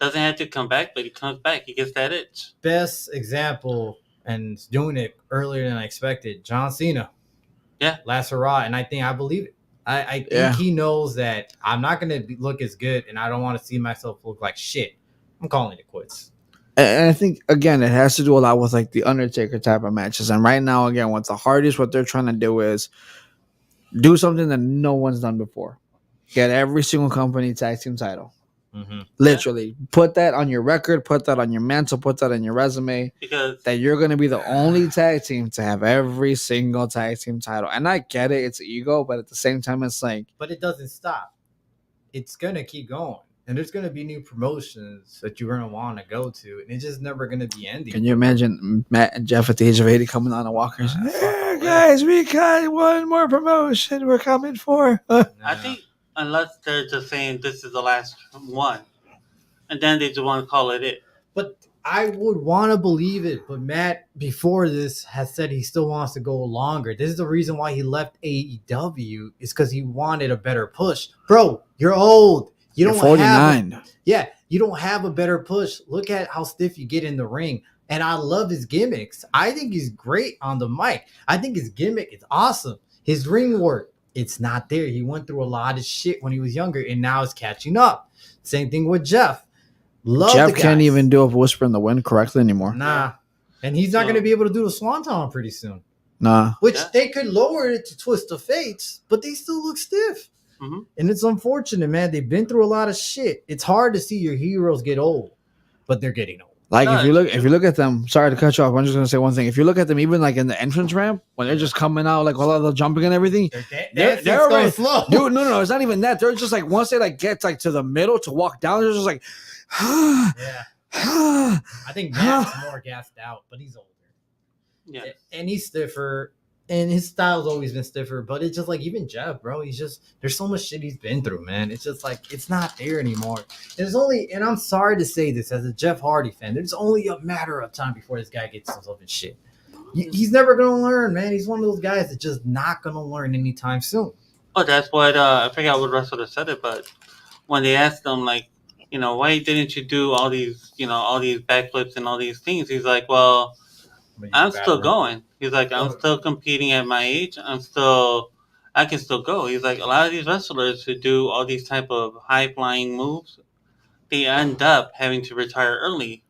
Doesn't have to come back, but he comes back. He gets that itch. Best example, and doing it earlier than I expected, John Cena. Yeah. Last hurrah, and I believe it. I think he knows that I'm not going to look as good, and I don't want to see myself look like shit. I'm calling it quits. And I think, again, it has to do a lot with like the Undertaker type of matches. And right now, again, with the Hardys, what they're trying to do is do something that no one's done before. Get every single company tag team title. Literally, put that on your record, put that on your mantle, put that on your resume. Because that you're going to be the only tag team to have every single tag team title. And I get it, it's ego, but at the same time, it's like. But it doesn't stop. It's going to keep going. And there's going to be new promotions that you're going to want to go to. And it's just never going to be ending. Can you imagine Matt and Jeff at the age of 80 coming on the walkers? Yeah, guys, we got one more promotion we're coming for. I think unless they're just saying this is the last one, and then they just want to call it. But I would want to believe it. But Matt, before this, has said he still wants to go longer. This is the reason why he left AEW, is because he wanted a better push. Bro, you're old. You're 49. You don't have a better push. Look at how stiff you get in the ring. And I love his gimmicks. I think he's great on the mic. I think his gimmick is awesome. His ring work, it's not there. He went through a lot of shit when he was younger, and now it's catching up. Same thing with Jeff. Jeff can't even do a whisper in the wind correctly anymore. Nah. And he's not going to be able to do the Swanton pretty soon. Nah. Which they could lower it to Twist of Fates, but they still look stiff. Mm-hmm. And it's unfortunate, man. They've been through a lot of shit. It's hard to see your heroes get old, but they're getting old. Like if you look at them, sorry to cut you off. I'm just gonna say one thing. If you look at them, even like in the entrance ramp when they're just coming out, like all of the jumping and everything, they're already slow. Dude, no, it's not even that. They're just like once they like get like to the middle to walk down, they're just like, yeah. I think Matt's more gassed out, but he's older. Yeah, and he's stiffer. And his style's always been stiffer, but it's just like even Jeff, bro. There's so much shit he's been through, man. It's just like it's not there anymore. And I'm sorry to say this as a Jeff Hardy fan, there's only a matter of time before this guy gets himself in shit. He's never gonna learn, man. He's one of those guys that's just not gonna learn anytime soon. Oh, that's what I forgot what wrestler said it, but when they asked him, like, why didn't you do all these backflips and all these things? He's like, well, I'm still going. He's like, I'm still competing at my age. I can still go. He's like, a lot of these wrestlers who do all these type of high-flying moves, they end up having to retire early.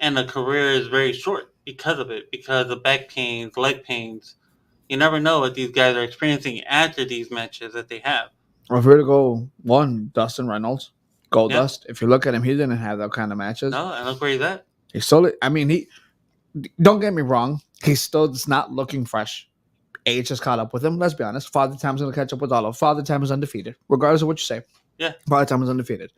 And the career is very short because of it, because of back pains, leg pains. You never know what these guys are experiencing after these matches that they have. Or if we were to go Dustin Reynolds, Goldust. If you look at him, he didn't have that kind of matches. No, and look where he's at. He stole it. I mean, don't get me wrong. He still is not looking fresh. Age has caught up with him. Let's be honest. Father Time's going to catch up with all of. Father Time is undefeated, regardless of what you say. Yeah. Father Time is undefeated.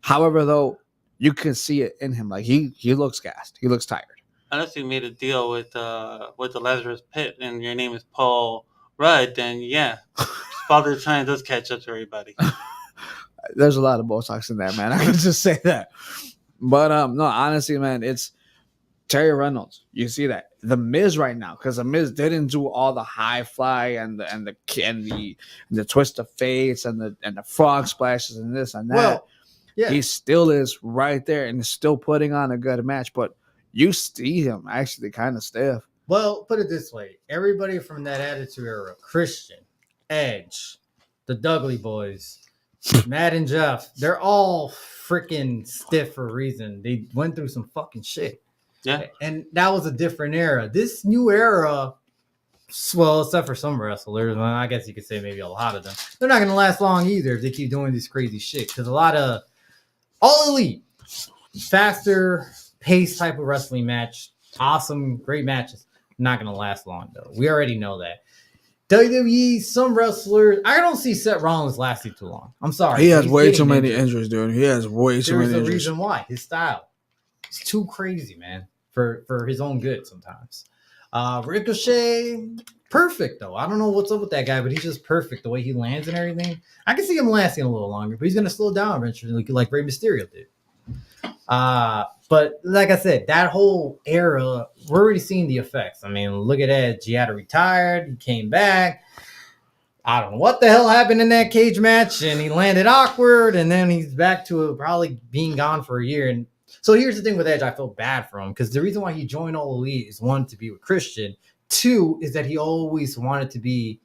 However, though, you can see it in him. Like he looks gassed. He looks tired. Unless you made a deal with the Lazarus Pit and your name is Paul Rudd, then yeah, Father Time does catch up to everybody. There's a lot of Botox in there, man. I can just say that. But no, honestly, man, it's Terry Reynolds. You see that the Miz right now, because the Miz didn't do all the high fly and the twist of fates and the frog splashes and this and that. Well, yeah. He still is right there and is still putting on a good match, but you see him actually kind of stiff. Well, put it this way: everybody from that Attitude Era, Christian, Edge, the Dudley Boys, Matt and Jeff, they're all freaking stiff for a reason. They went through some fucking shit. Yeah. And that was a different era. This new era, well, except for some wrestlers, well, I guess you could say maybe a lot of them, they're not going to last long either if they keep doing this crazy shit. Because a lot of all elite, faster pace type of wrestling match, awesome, great matches, not going to last long, though. We already know that. WWE, some wrestlers, I don't see Seth Rollins lasting too long. I'm sorry. He has way too many injuries, dude. He has way too many injuries. There's a reason why. His style. It's too crazy, man, for his own good sometimes. Ricochet, perfect, though. I don't know what's up with that guy, but he's just perfect. The way he lands and everything. I can see him lasting a little longer, but he's going to slow down eventually, like Rey Mysterio did. But like I said, that whole era, we're already seeing the effects. I mean, look at Edge. He had to retire. He came back. I don't know what the hell happened in that cage match, and he landed awkward, and then he's back to probably being gone for a year. And so here's the thing with Edge. I feel bad for him because the reason why he joined All Elite is, one, to be with Christian. Two, is that he always wanted to be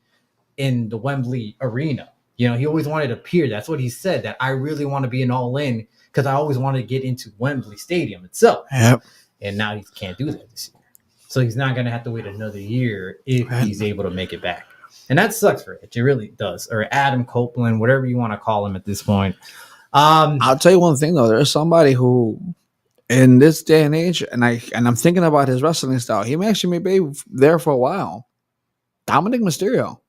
in the Wembley Arena. You know, he always wanted to appear. That's what he said, that I really want to be an All In because I always wanted to get into Wembley Stadium itself. Yep. And now he can't do that this year. So he's not going to have to wait another year if he's able to make it back. And that sucks for Edge. It really does. Or Adam Copeland, whatever you want to call him at this point. I'll tell you one thing though. There's somebody who, in this day and age, and I'm thinking about his wrestling style. He may actually be there for a while. Dominic Mysterio.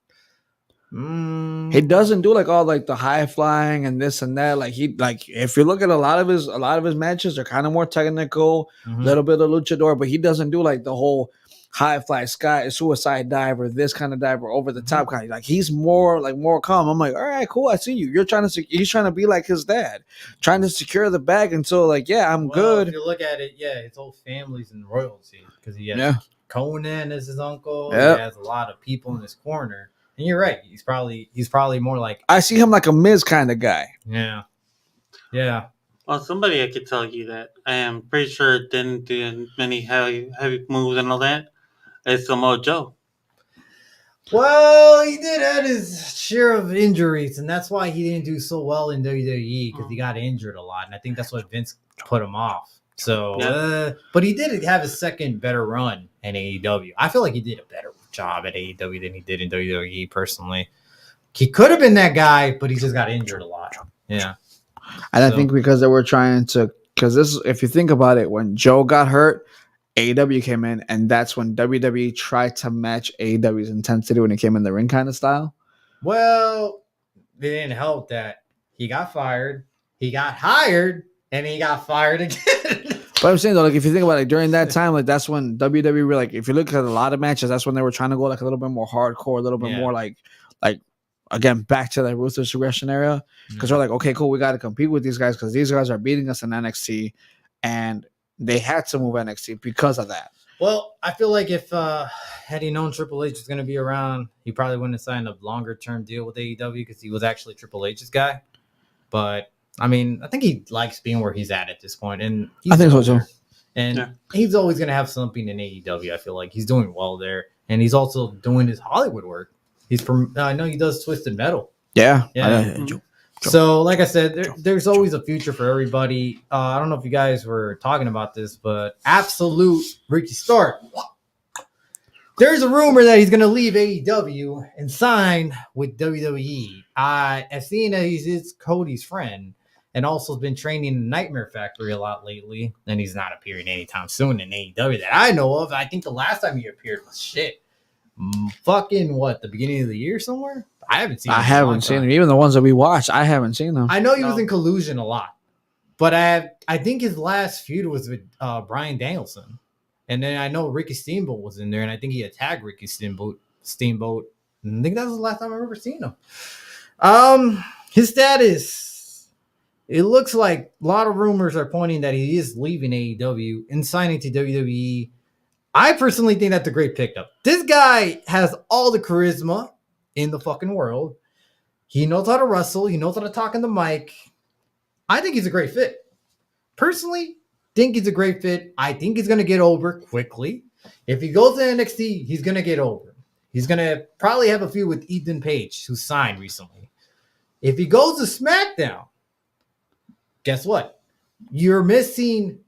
He doesn't do like all like the high flying and this and that. Like if you look at a lot of his matches, they're kind of more technical, a little bit of luchador, but he doesn't do like the whole high fly sky suicide dive or this kind of dive or over the top kind. Like he's more calm. I'm like, all right, cool. I see you. He's trying to be like his dad, trying to secure the bag until like, yeah, I'm good. If you look at it, yeah, his whole family's in royalty because he has Conan as his uncle. Yep. He has a lot of people in his corner. And you're right. He's probably more like, I see him like a Miz kind of guy. Yeah. Well, somebody I could tell you that I am pretty sure didn't do many heavy moves and all that is Samoa Joe. Well, he did have his share of injuries, and that's why he didn't do so well in WWE because he got injured a lot, and I think that's what Vince put him off. So, but he did have his second better run in AEW. I feel like he did a better job at AEW than he did in WWE personally. He could have been that guy, but he just got injured a lot. Yeah. And I think because they were trying to, because this, if you think about it, when Joe got hurt, AEW came in, and that's when WWE tried to match AEW's intensity when it came in the ring kind of style. Well, it didn't help that he got fired, he got hired, and he got fired again. But I'm saying though, like if you think about it, during that time, like that's when WWE were like, if you look at a lot of matches, that's when they were trying to go like a little bit more hardcore, a little bit more like again back to that ruthless aggression era, because they're like, okay, cool, we got to compete with these guys because these guys are beating us in NXT, and they had to move NXT because of that. Well, I feel like if had he known Triple H was going to be around, he probably wouldn't have signed a longer term deal with AEW because he was actually Triple H's guy. But I mean, I think he likes being where he's at this point, and I think so too. And he's always going to have something in AEW. I feel like he's doing well there, and he's also doing his Hollywood work. He's from I know he does Twisted Metal. Yeah. So, like I said, there's always a future for everybody. I don't know if you guys were talking about this, but Absolute Ricky Stark. There's a rumor that he's going to leave AEW and sign with WWE. I've seen that he's Cody's friend and also been training in Nightmare Factory a lot lately, and he's not appearing anytime soon in AEW that I know of. I think the last time he appeared was the beginning of the year somewhere? I haven't seen him. Even the ones that we watched, I haven't seen them. I know he was in Collusion a lot, but I think his last feud was with Bryan Danielson. And then I know Ricky Steamboat was in there, and I think he attacked Ricky Steamboat. And I think that was the last time I ever seen him. His status, it looks like a lot of rumors are pointing that he is leaving AEW and signing to WWE. I personally think that's a great pickup. This guy has all the charisma in the fucking world. He knows how to wrestle. He knows how to talk in the mic. I think he's a great fit. Personally, think he's a great fit. I think he's going to get over quickly. If he goes to NXT, he's going to get over. He's going to probably have a feud with Ethan Page, who signed recently. If he goes to SmackDown, guess what? You're missing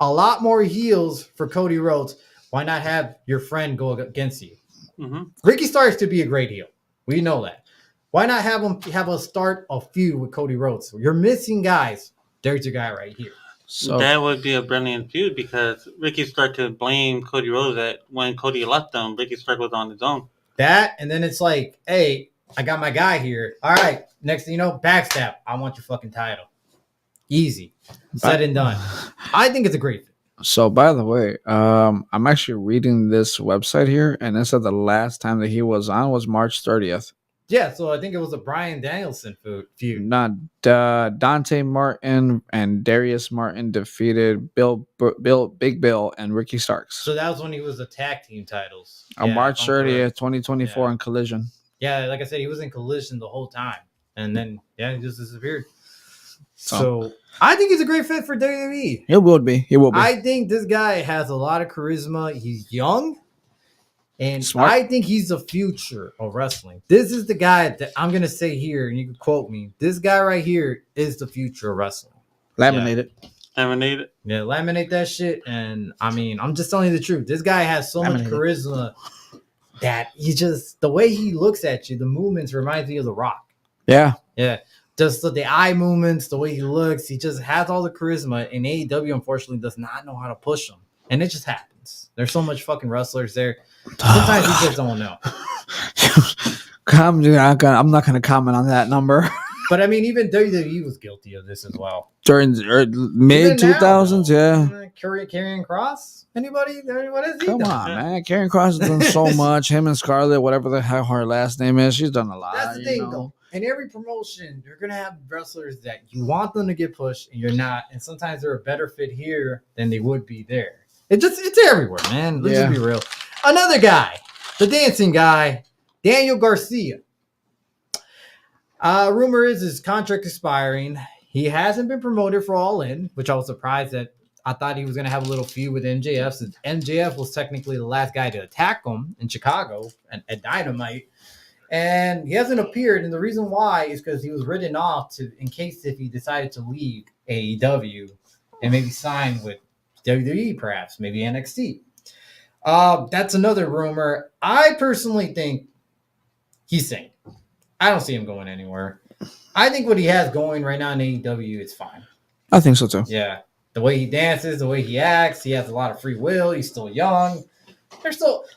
a lot more heels for Cody Rhodes. Why not have your friend go against you? Ricky Starks to be a great heel. We know that. Why not have him have a start a feud with Cody Rhodes? You're missing guys. There's your guy right here. So that would be a brilliant feud because Ricky Stark could blame Cody Rhodes that when Cody left him, Ricky Stark was on his own. That, and then it's like, hey, I got my guy here. All right, next thing you know, backstab. I want your fucking title. Easy. Said and done. I think it's a great fit. So, by the way, I'm actually reading this website here, and it said the last time that he was on was March 30th. Yeah, so I think it was a Bryan Danielson feud. Not Dante Martin and Darius Martin defeated Big Bill, and Ricky Starks. So that was when he was the tag team titles. On March 30th, 2024 in Collision. Yeah, like I said, he was in Collision the whole time. And then, he just disappeared. So I think he's a great fit for WWE. He will be. I think this guy has a lot of charisma. He's young. And smart. I think he's the future of wrestling. This is the guy that I'm going to say here, and you can quote me. This guy right here is the future of wrestling. Laminate it. Yeah, laminate that shit. And I mean, I'm just telling you the truth. This guy has so much charisma that the way he looks at you, the movements reminds me of The Rock. Yeah. Yeah. just the eye movements, the way he looks, he just has all the charisma. And AEW, unfortunately, does not know how to push him. And it just happens. There's so much fucking wrestlers there. Sometimes you just don't know. I'm not going to comment on that number. But I mean, even WWE was guilty of this as well. During mid 2000s, yeah. Karrion Kross? Anybody? What is he? Come on, man. Karrion Kross has done so much. Him and Scarlett, whatever the hell her last name is, she's done a lot. That's the thing, though. In every promotion, you're gonna have wrestlers that you want them to get pushed, and you're not. And sometimes they're a better fit here than they would be there. It's everywhere, man. Let's just be real. Another guy, the dancing guy, Daniel Garcia. Rumor is his contract expiring. He hasn't been promoted for All In, which I was surprised that. I thought he was going to have a little feud with MJF, since MJF was technically the last guy to attack him in Chicago at Dynamite. And he hasn't appeared. And the reason why is because he was written off in case if he decided to leave AEW and maybe sign with WWE, perhaps, maybe NXT. That's another rumor. I personally think he's sane. I don't see him going anywhere. I think what he has going right now in AEW is fine. I think so too. Yeah. The way he dances, the way he acts, he has a lot of free will. He's still young.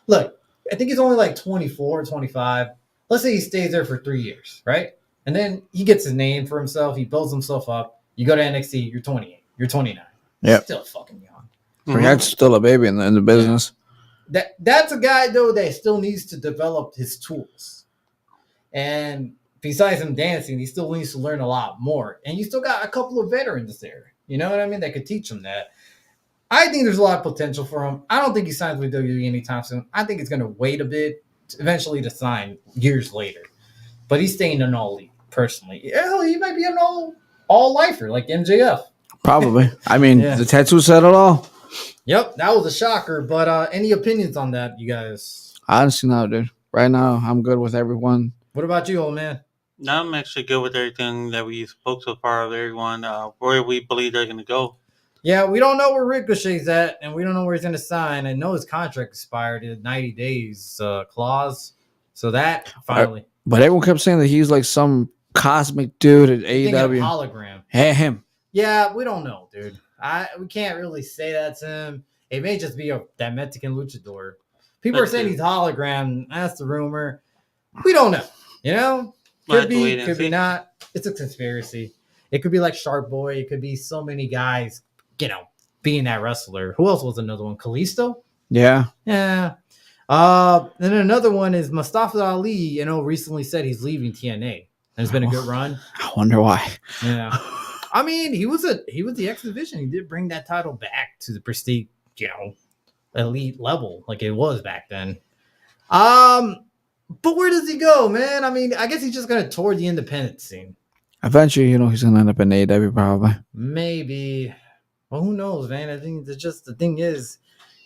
Look, I think he's only like 24, 25. Let's say he stays there for 3 years, right? And then he gets his name for himself. He builds himself up. You go to NXT, you're 28. You're 29. Yeah. Still fucking young. Mm-hmm. That's still a baby in the business. Yeah. That's a guy, though, that still needs to develop his tools. And besides him dancing, he still needs to learn a lot more. And you still got a couple of veterans there. You know what I mean? That could teach him that. I think there's a lot of potential for him. I don't think he signs with WWE anytime soon. I think he's going to wait a bit, eventually to sign years later. But he's staying in All Elite, personally. Hell, he might be an all-lifer like MJF. Probably. I mean, the tattoo said it all. Yep, that was a shocker. But any opinions on that, you guys? Honestly, no, dude. Right now, I'm good with everyone. What about you, old man? No, I'm actually good with everything that we spoke so far of everyone, where we believe they're going to go. Yeah, we don't know where Ricochet's at, and we don't know where he's going to sign. I know his contract expired in 90 days clause, so that finally. But everyone kept saying that he's like some cosmic dude at AEW. Hologram. Hey, him. Yeah, we don't know, dude. We can't really say that to him. It may just be that Mexican luchador. People are saying he's hologram. That's the rumor. We don't know. You know? Could be, could be not. It's a conspiracy. It could be like Shark Boy. It could be so many guys, being that wrestler. Who else was another one? Kalisto? Yeah. Yeah. Then another one is Mustafa Ali, recently said he's leaving TNA. And it's been a good run. I wonder why. Yeah. I mean, he was the X Division. He did bring that title back to the prestige, elite level like it was back then. But where does he go, man? I mean, I guess he's just gonna tour the independent scene. Eventually, he's gonna end up in AEW probably. Maybe. Well, who knows, man? I think the thing is,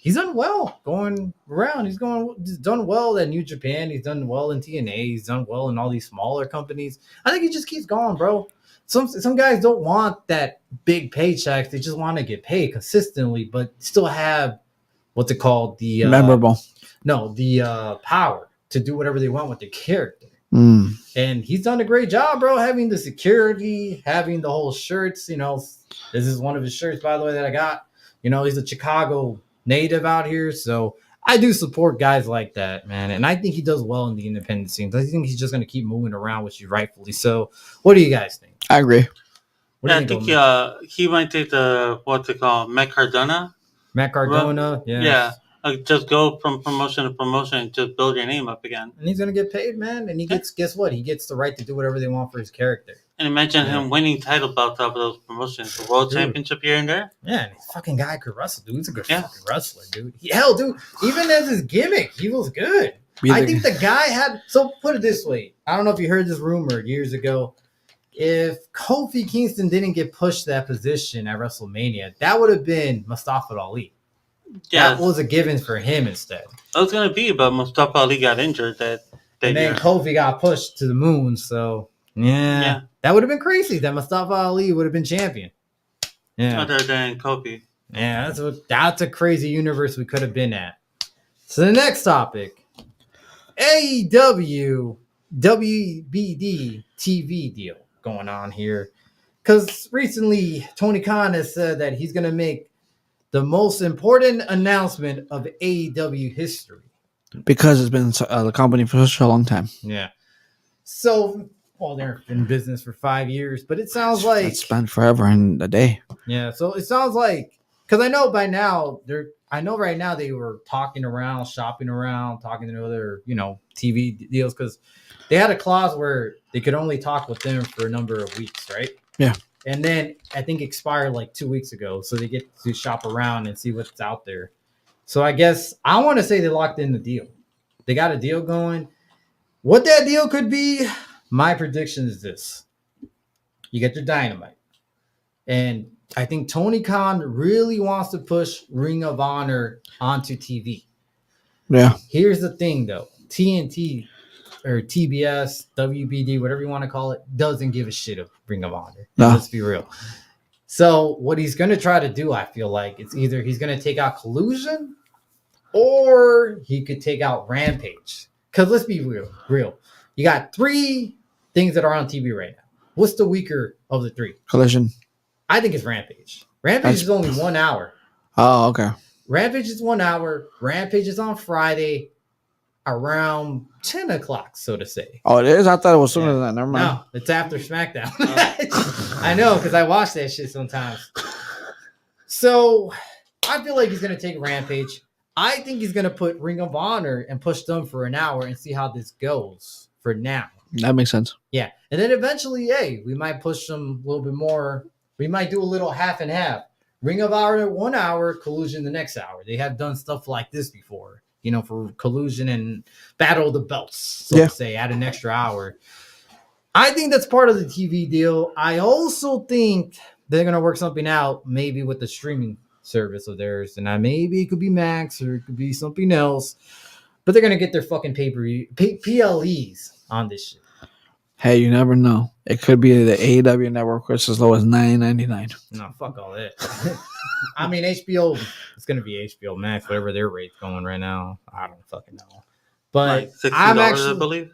he's done well going around. He's done well at New Japan. He's done well in TNA. He's done well in all these smaller companies. I think he just keeps going, bro. Some guys don't want that big paychecks. They just want to get paid consistently, but still have what's it called? The memorable. No, the power to do whatever they want with their character. Mm. And he's done a great job, bro, having the security, having the whole shirts. This is one of his shirts, by the way, that I got. He's a Chicago native out here, so I do support guys like that, man. And I think he does well in the independent scene. I think he's just going to keep moving around, which is rightfully so. What do you guys think? I agree. I think he might take the, what's it called, Matt Cardona. Matt Cardona, yeah. Yeah. Just go from promotion to promotion and just build your name up again. And he's going to get paid, man. And he gets, guess what? He gets the right to do whatever they want for his character. And imagine him winning title belts off of those promotions. The World Championship here and there. Yeah, and this fucking guy could wrestle, dude. He's a good fucking wrestler, dude. Hell, dude, even as his gimmick, he was good. I think the guy had... So, put it this way. I don't know if you heard this rumor years ago. If Kofi Kingston didn't get pushed to that position at WrestleMania, that would have been Mustafa Ali. Yeah, that was a given for him instead. It was going to be, but Mustafa Ali got injured that and then Kofi got pushed to the moon, so yeah. That would have been crazy. That Mustafa Ali would have been champion. Yeah. Other than Kofi. Yeah, that's a crazy universe we could have been at. So the next topic. AEW WBD TV deal. going on here. Because recently, Tony Khan has said that he's going to make the most important announcement of AEW history. Because it's been the company for such a long time. Yeah. So, well, they're in business for 5 years, but it sounds like it's been forever in a day. Yeah. So it sounds like, because I know by now right now they were talking around, shopping around, talking to other, TV deals, because they had a clause where they could only talk with them for a number of weeks, right? Yeah. And then I think expired like 2 weeks ago, so they get to shop around and see what's out there. So I guess I want to say they locked in the deal. They got a deal going. What that deal could be, my prediction is this. You get your Dynamite. And I think Tony Khan really wants to push Ring of Honor onto TV. Yeah. Here's the thing, though. TNT or TBS, WBD, whatever you want to call it, doesn't give a shit of Ring of Honor. No. Let's be real. So what he's going to try to do, I feel like, it's either he's going to take out Collusion or he could take out Rampage. Because let's be real. You got 3 things that are on TV right now. What's the weaker of the 3? Collision. I think it's Rampage. Rampage is only 1 hour. Oh, okay. Rampage is 1 hour. Rampage is on Friday around 10 o'clock, so to say. Oh, it is? I thought it was sooner than that. Never mind. No, it's after SmackDown. I know, because I watch that shit sometimes. So I feel like he's going to take Rampage. I think he's going to put Ring of Honor and push them for an hour and see how this goes for now. That makes sense. Yeah. And then eventually, we might push them a little bit more. We might do a little half and half. Ring of Honor 1 hour, Collusion the next hour. They have done stuff like this before, for Collusion and Battle of the Belts, so to say, add an extra hour. I think that's part of the TV deal. I also think they're going to work something out maybe with the streaming service of theirs. And maybe it could be Max or it could be something else. But they're going to get their fucking PLEs on this shit. Hey, you never know. It could be the AEW network, which is as low as $9.99. No, fuck all that. I mean, HBO, it's going to be HBO Max, whatever their rate's going right now. I don't fucking know. But like $60, I'm actually, I believe.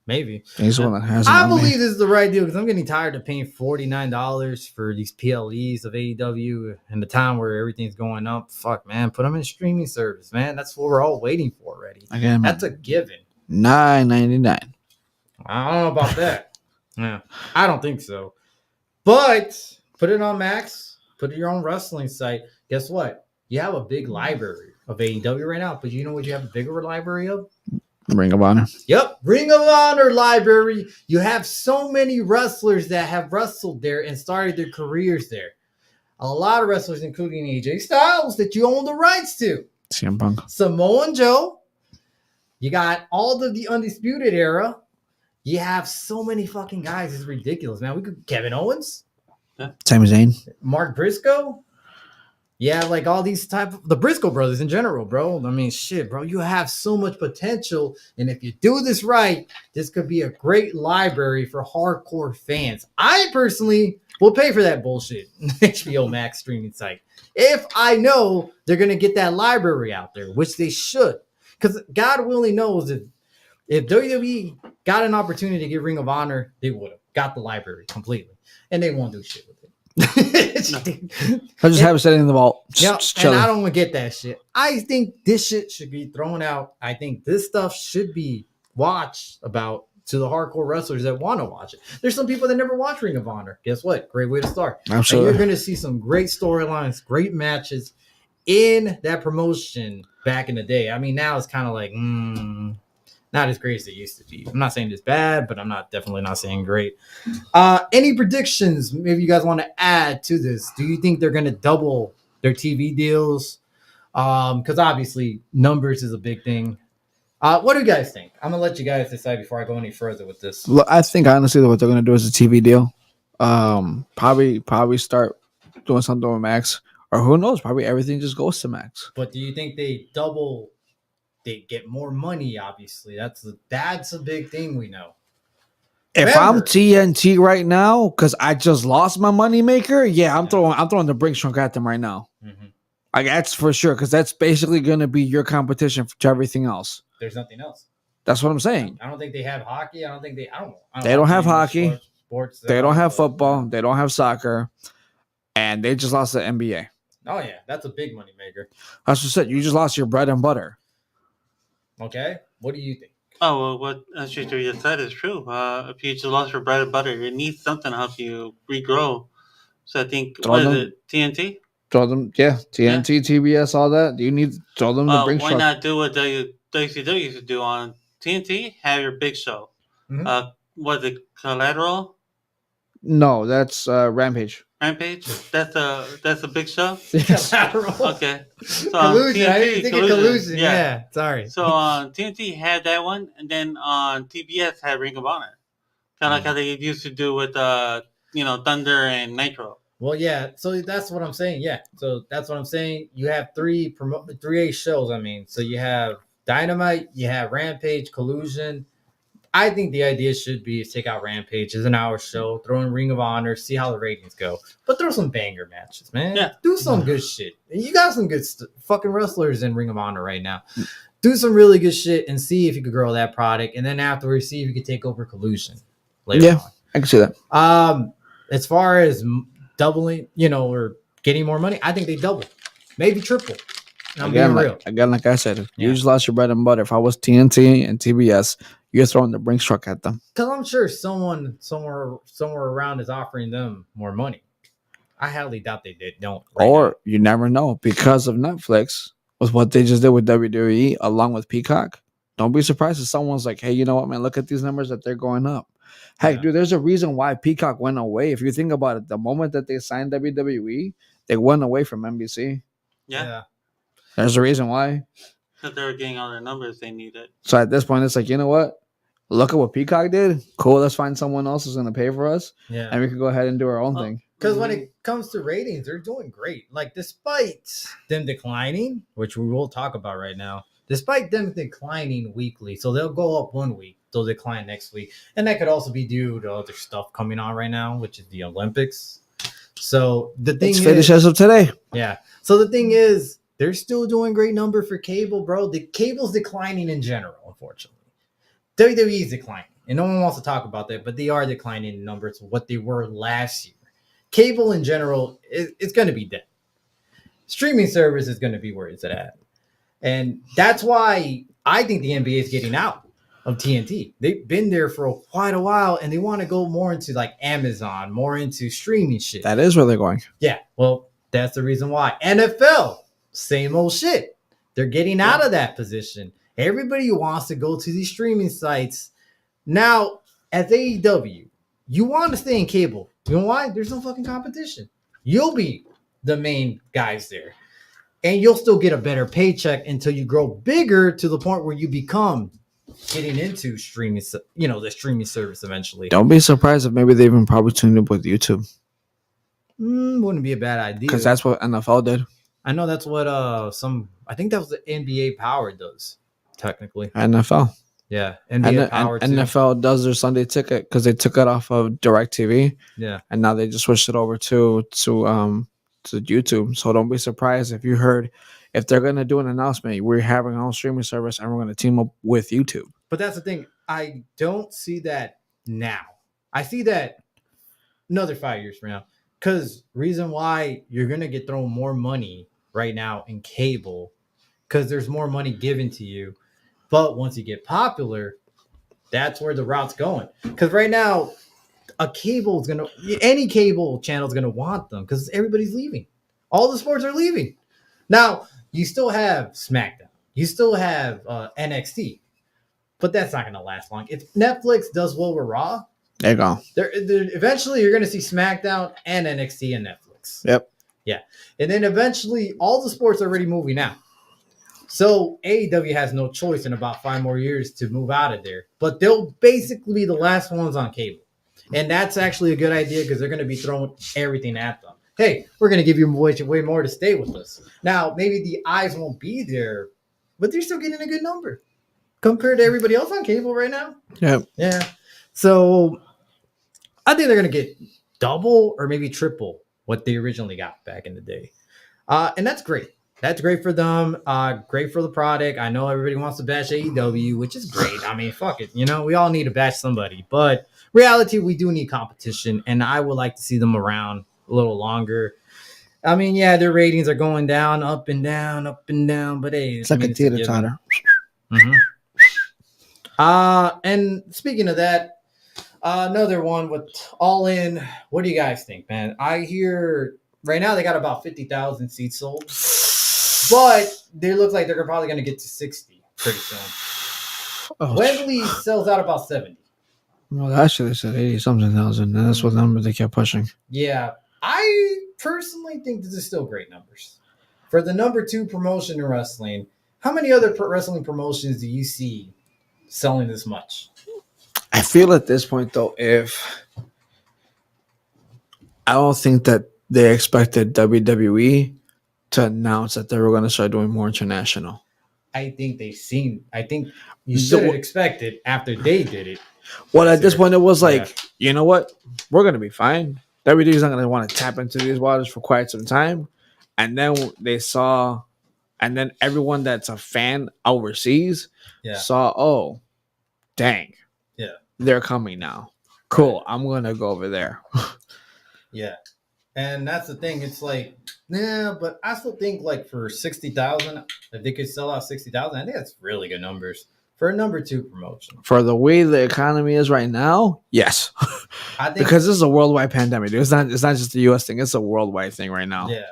Maybe. He's the one that has I believe this is the right deal because I'm getting tired of paying $49 for these PLEs of AEW in the time where everything's going up. Fuck, man. Put them in streaming service, man. That's what we're all waiting for already. Again, that's a given. $9.99. I don't know about that. Yeah, I don't think so. But put it on Max. Put it your own wrestling site. Guess what? You have a big library of AEW right now. But you know what you have a bigger library of? Ring of Honor. Yep. Ring of Honor library. You have so many wrestlers that have wrestled there and started their careers there. A lot of wrestlers, including AJ Styles, that you own the rights to. CM Punk. Samoa Joe. You got all of the Undisputed Era. You have so many fucking guys. It's ridiculous, man. We could Kevin Owens. Sami Zayn. Mark Briscoe. Yeah, like all these the Briscoe brothers in general, bro. I mean, shit, bro. You have so much potential. And if you do this right, this could be a great library for hardcore fans. I personally will pay for that bullshit HBO Max streaming site. If I know they're going to get that library out there, which they should. Because God willing knows if WWE got an opportunity to get Ring of Honor, they would have got the library completely. And they won't do shit with it. I just have it sitting in the vault. Yeah, and I don't want to get that shit. I think this shit should be thrown out. I think this stuff should be watched about to the hardcore wrestlers that want to watch it. There's some people that never watch Ring of Honor. Guess what? Great way to start. Absolutely. And you're going to see some great storylines, great matches in that promotion back in the day. I mean, now it's kind of like, not as great as it used to be. I'm not saying it's bad, but I'm definitely not saying great. Any predictions maybe you guys want to add to this? Do you think they're going to double their TV deals? Because obviously numbers is a big thing. What do you guys think? I'm going to let you guys decide before I go any further with this. Look, I think honestly what they're going to do is a TV deal. Probably start doing something with Max. Or who knows? Probably everything just goes to Max. But do you think they double... They get more money, obviously. That's a big thing we know. If I'm TNT right now, because I just lost my moneymaker, I'm throwing the brink trunk at them right now. Mm-hmm. Like that's for sure, because that's basically going to be your competition to everything else. There's nothing else. That's what I'm saying. I don't think they have hockey. I don't know. They don't have hockey. sports. They don't have but, football. They don't have soccer, and they just lost the NBA. Oh yeah, that's a big money maker. That's what I said. You just lost your bread and butter. Okay, what do you think? Oh, well, what Shisha just said is true. If you just lost your bread and butter, it needs something to help you regrow. So I think, Throw what is them- it, TNT? Throw them, TNT, TBS, all that. You need throw them the Brinks Why truck. not do what WCW used to do on TNT? Have your big show. Mhm. Was it Collateral? No, that's Rampage. Rampage? That's a big show? Collateral. Okay. So on Collusion. I didn't TNT, think of collusion. yeah. Yeah, sorry. So on TNT had that one, and then on TBS had Ring of Honor. Kind of like how they used to do with Thunder and Nitro. Well, yeah. So that's what I'm saying. Yeah. So that's what I'm saying. You have three A shows. I mean, so you have Dynamite, you have Rampage, Collusion. I think the idea should be to take out Rampage as an hour show, throw in Ring of Honor, see how the ratings go, but throw some banger matches, man. Yeah. Do some good shit. You got some good fucking wrestlers in Ring of Honor right now. Do some really good shit and see if you could grow that product, and then afterwards see if you could take over Collusion later Yeah. on. I can see that. As far as doubling, or getting more money, I think they double, maybe triple. I'm being real. Again, like I said, Yeah. you just lost your bread and butter. If I was TNT and TBS, you're throwing the Brinks truck at them. Because I'm sure someone somewhere around is offering them more money. I highly doubt they don't. Or you never know, because of Netflix, with what they just did with WWE along with Peacock. Don't be surprised if someone's like, hey, you know what, man, look at these numbers that they're going up. Heck, Yeah. dude, there's a reason why Peacock went away. If you think about it, the moment that they signed WWE, they went away from NBC. Yeah. There's a reason why. Because they were getting all their numbers they needed. So at this point, it's like, you know what? Look at what Peacock did. Cool, let's find someone else who's going to pay for us. Yeah. And we can go ahead and do our own thing. Because when it comes to ratings, they're doing great. Like, despite them declining, which we will talk about right now, despite them declining weekly, so they'll go up one week, they'll decline next week. And that could also be due to other stuff coming on right now, which is the Olympics. So the thing It's is, finished as of today. yeah. So the thing is, they're still doing great number for cable, bro. The cable's declining in general, unfortunately. WWE is declining, and no one wants to talk about that, but they are declining in numbers to what they were last year. Cable in general, it's going to be dead. Streaming service is going to be where it's at. And that's why I think the NBA is getting out of TNT. They've been there for quite a while, and they want to go more into like Amazon, more into streaming shit. That is where they're going. Yeah, well, that's the reason why. NFL, same old shit. They're getting out of that position. Everybody wants to go to these streaming sites. Now, as AEW, you want to stay in cable. You know why? There's no fucking competition. You'll be the main guys there. And you'll still get a better paycheck until you grow bigger to the point where you become getting into streaming, the streaming service eventually. Don't be surprised if maybe they even probably tuned up with YouTube. Wouldn't be a bad idea. Because that's what NFL did. I know that's what I think that was the NBA Power does, technically. NFL. Yeah, NBA Power too. NFL does their Sunday ticket because they took it off of DirecTV. Yeah. And now they just switched it over to YouTube. So don't be surprised if you heard if they're gonna do an announcement, we're having our own streaming service and we're gonna team up with YouTube. But that's the thing. I don't see that now. I see that another 5 years from now. Because reason why you're gonna get thrown more money right now in cable, because there's more money given to you. But once you get popular, that's where the route's going. Because right now, any cable channel is gonna want them because everybody's leaving. All the sports are leaving. Now you still have SmackDown, you still have NXT, but that's not gonna last long. If Netflix does well with Raw, There you go. eventually you're gonna see SmackDown and NXT and Netflix. Yep. Yeah, and then eventually all the sports are already moving out. So AEW has no choice in about 5 more years to move out of there. But they'll basically be the last ones on cable. And that's actually a good idea because they're going to be throwing everything at them. Hey, we're going to give you way more to stay with us. Now, maybe the eyes won't be there, but they're still getting a good number compared to everybody else on cable right now. Yep. Yeah. So I think they're going to get double or maybe triple what they originally got back in the day. And that's great. That's great for them. Great for the product. I know everybody wants to bash AEW, which is great. I mean, fuck it. You know, we all need to bash somebody. But reality, we do need competition, and I would like to see them around a little longer. I mean, yeah, their ratings are going down, up and down, up and down. But hey, It's like a teeter totter. Mm-hmm. And speaking of that, another one with All In. What do you guys think, man? I hear right now they got about 50,000 seats sold, but they look like they're probably going to get to 60 pretty soon. Oh, Wembley sells out about 70. well, actually, they said 80-something thousand, and that's what number they kept pushing. Yeah, I personally think this is still great numbers for the number 2 promotion in wrestling. How many other wrestling promotions do you see selling this much? I feel at this point, though, I don't think that they expected WWE to announce that they were going to start doing more international. I think you should have expected after they did it. Well, at this point, it was like, you know what? We're going to be fine. WWE's not going to want to tap into these waters for quite some time. And then they saw, and then everyone that's a fan overseas saw, oh, dang. Yeah. They're coming now. Cool. I'm going to go over there. Yeah. And that's the thing. It's like, yeah, but I still think like for 60,000, if they could sell out 60,000, I think that's really good numbers for a number 2 promotion. For the way the economy is right now, yes. I think because this is a worldwide pandemic. It's not just a US thing. It's a worldwide thing right now. Yeah.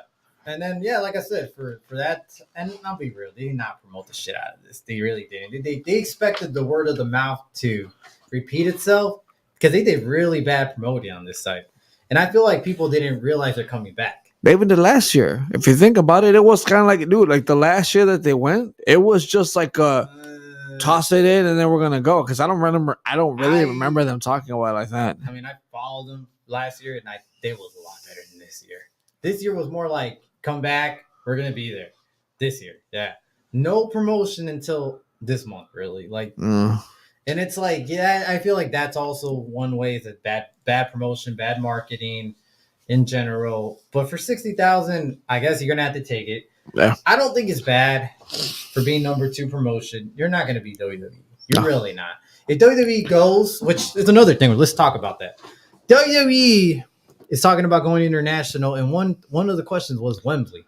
And then, yeah, like I said, for that, and I'll be real, they did not promote the shit out of this. They really didn't. They expected the word of the mouth to repeat itself because they did really bad promoting on this site. And I feel like people didn't realize they're coming back. They even did last year. If you think about it, it was kind of like, dude, like the last year that they went, it was just like toss it in and then we're gonna go. Because I don't really remember them talking about it like that. I mean, I followed them last year and they was a lot better than this year. This year was more like come back, we're gonna be there. This year, yeah, no promotion until this month, really. Like, and it's like, yeah, I feel like that's also one way is that bad promotion, bad marketing in general. But for 60,000, I guess you're gonna have to take it. Yeah, I don't think it's bad for being number 2 promotion. You're not gonna be WWE. You're really not. If WWE goes, which is another thing, let's talk about that. WWE is talking about going international, and one of the questions was Wembley.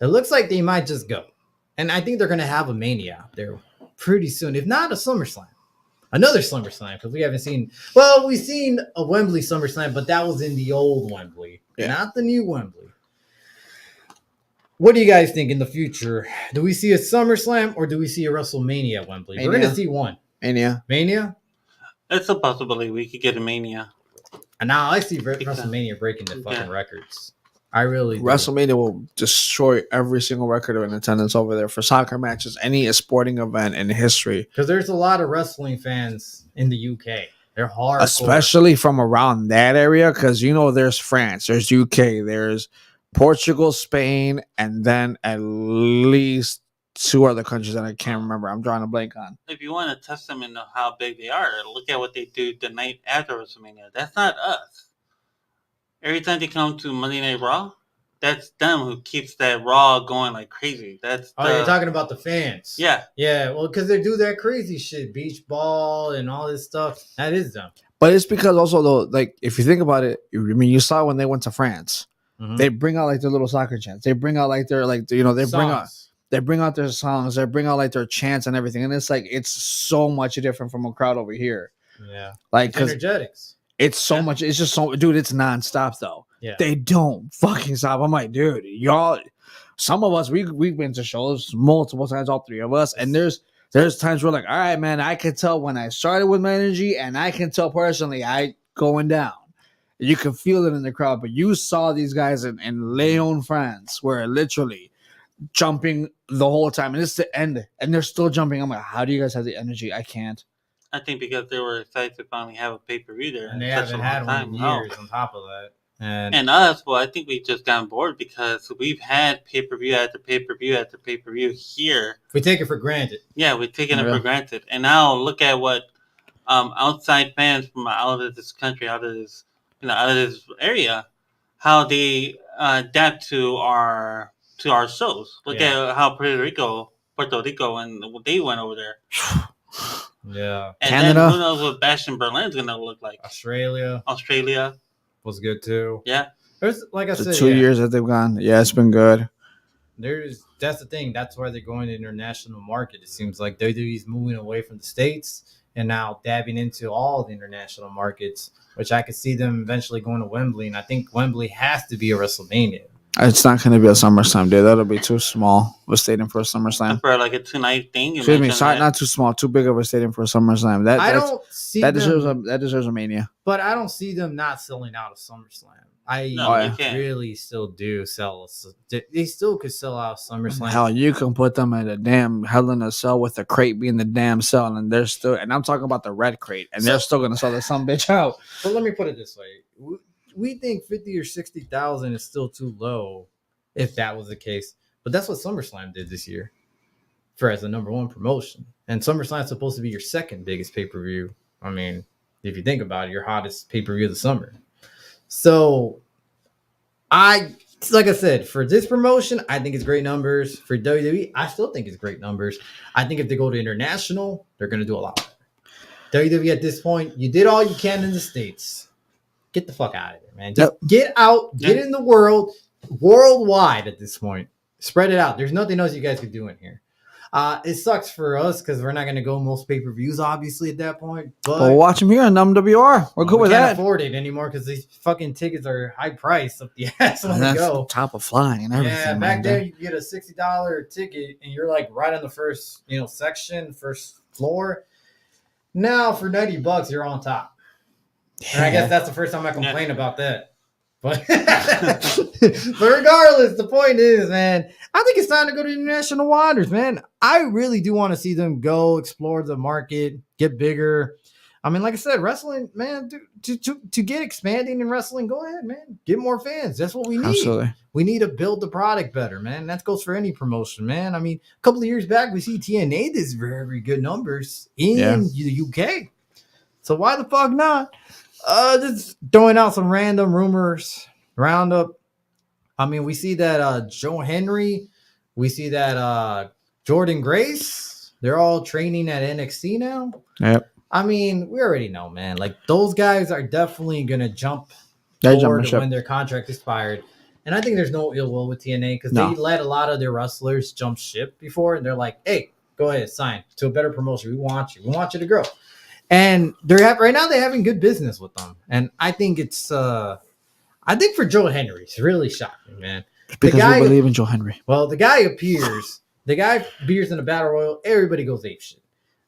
It looks like they might just go, and I think they're going to have a Mania out there pretty soon, if not a SummerSlam, another SummerSlam, because we haven't seen. Well, we've seen a Wembley SummerSlam, but that was in the old Wembley, not the new Wembley. What do you guys think in the future? Do we see a SummerSlam or do we see a WrestleMania at Wembley? We're going to see one. Mania? It's a possibility we could get a Mania. And now I see WrestleMania breaking the fucking records. I really do. WrestleMania will destroy every single record in attendance over there for soccer matches, any sporting event in history. Because there's a lot of wrestling fans in the UK. They're hardcore. Especially from around that area, because, you know, there's France, there's UK, there's Portugal, Spain, and then at least 2 other countries that I can't remember. I'm drawing a blank on. If you want to test them into how big they are, look at what they do the night after WrestleMania. That's not us. Every time they come to Monday Night Raw, that's them who keeps that Raw going like crazy. You're talking about the fans. Yeah. Yeah, well, because they do that crazy shit, beach ball and all this stuff. That is them. But it's because also, though, like, if you think about it, I mean, you saw when they went to France, they bring out like their little soccer chants. They bring out like their, like, you know, they bring out their songs. They bring out like their chants and everything. And it's like, it's so much different from a crowd over here. Yeah. Like, energetics. It's so much. It's just so, dude, it's nonstop though. Yeah. They don't fucking stop. I'm like, dude, y'all, some of us, we've been to shows multiple times, all 3 of us. And there's times where like, all right, man, I can tell when I started with my energy and I can tell personally I going down. You can feel it in the crowd, but you saw these guys in Lyon, France, where literally jumping the whole time. And it's the end and they're still jumping. I'm like, how do you guys have the energy? I can't. I think because they were excited to finally have a pay-per-view there. And they haven't had one in years on top of that. And us, well, I think we just gotten bored because we've had pay-per-view after pay-per-view after pay-per-view here. We take it for granted. Yeah, we've taken it for granted. And now look at what outside fans from out of this country, out of this area, how they adapt to our to our shows. Look Yeah. at how Puerto Rico, and they went over there. Yeah. And Canada. then who knows what Bash in Berlin's gonna look like? Australia was good too. Yeah. There's like I The said, 2 years that they've gone, yeah, it's been good. that's the thing. That's why they're going to international market. It seems like WWE's moving away from the States and now dabbing into all the international markets, which I could see them eventually going to Wembley. And I think Wembley has to be a WrestleMania. It's not going to be a SummerSlam, dude. That'll be too small of a stadium for a SummerSlam. For like a 2-night thing. Excuse me, sorry, not too small, too big of a stadium for a SummerSlam. I don't see that them, deserves a Mania. but I don't see them not selling out a SummerSlam. No, they can't. really still do sell. They still could sell out SummerSlam. Hell, you can put them in a damn Hell in a Cell with the crate being the damn cell, and they're still. And I'm talking about the red crate, and they're still gonna sell the some bitch out. But let me put it this way: we think 50 or 60,000 is still too low, if that was the case. But that's what SummerSlam did this year, for as the number one promotion. And SummerSlam is supposed to be your second biggest pay per view. I mean, if you think about it, your hottest pay per view of the summer. So, like I said, for this promotion, I think it's great numbers. For WWE, I still think it's great numbers. I think if they go to international, they're going to do a lot better. WWE at this point, you did all you can in the States. Get the fuck out of here, man. Just get out, get in the worldwide at this point. Spread it out. There's nothing else you guys could do in here. It sucks for us because we're not going to go most pay-per-views, obviously, at that point. But we'll watch them here on MWR. We're good with that. We can't afford it anymore because these fucking tickets are high price up the ass when we go. Top of flying and everything. Yeah, back there you get a $60 ticket and you're like right on the first, section, first floor. Now for $90, you're on top. Yeah. And I guess that's the first time I complain about that. But regardless, the point is, man, I think it's time to go to international waters, man. I really do want to see them go explore the market, get bigger. I mean, like I said, wrestling, man, to get expanding in wrestling, go ahead, man. Get more fans. That's what we need. Absolutely. We need to build the product better, man. That goes for any promotion, man. I mean, a couple of years back, we see TNA did very, very good numbers in the UK. So why the fuck not? Just throwing out some random rumors, roundup. I mean, we see that Joe Henry, we see that Jordan Grace, they're all training at NXT now. Yep. I mean, we already know, man. Like, those guys are definitely gonna jump forward when their contract expired. And I think there's no ill will with TNA because they let a lot of their wrestlers jump ship before, and they're like, "Hey, go ahead, sign to a better promotion. We want you. We want you to grow." And right now they're having good business with them. And I think it's I think for Joe Henry, it's really shocking, man. Because we believe in Joe Henry. Well, the guy appears in a battle royal, everybody goes ape shit.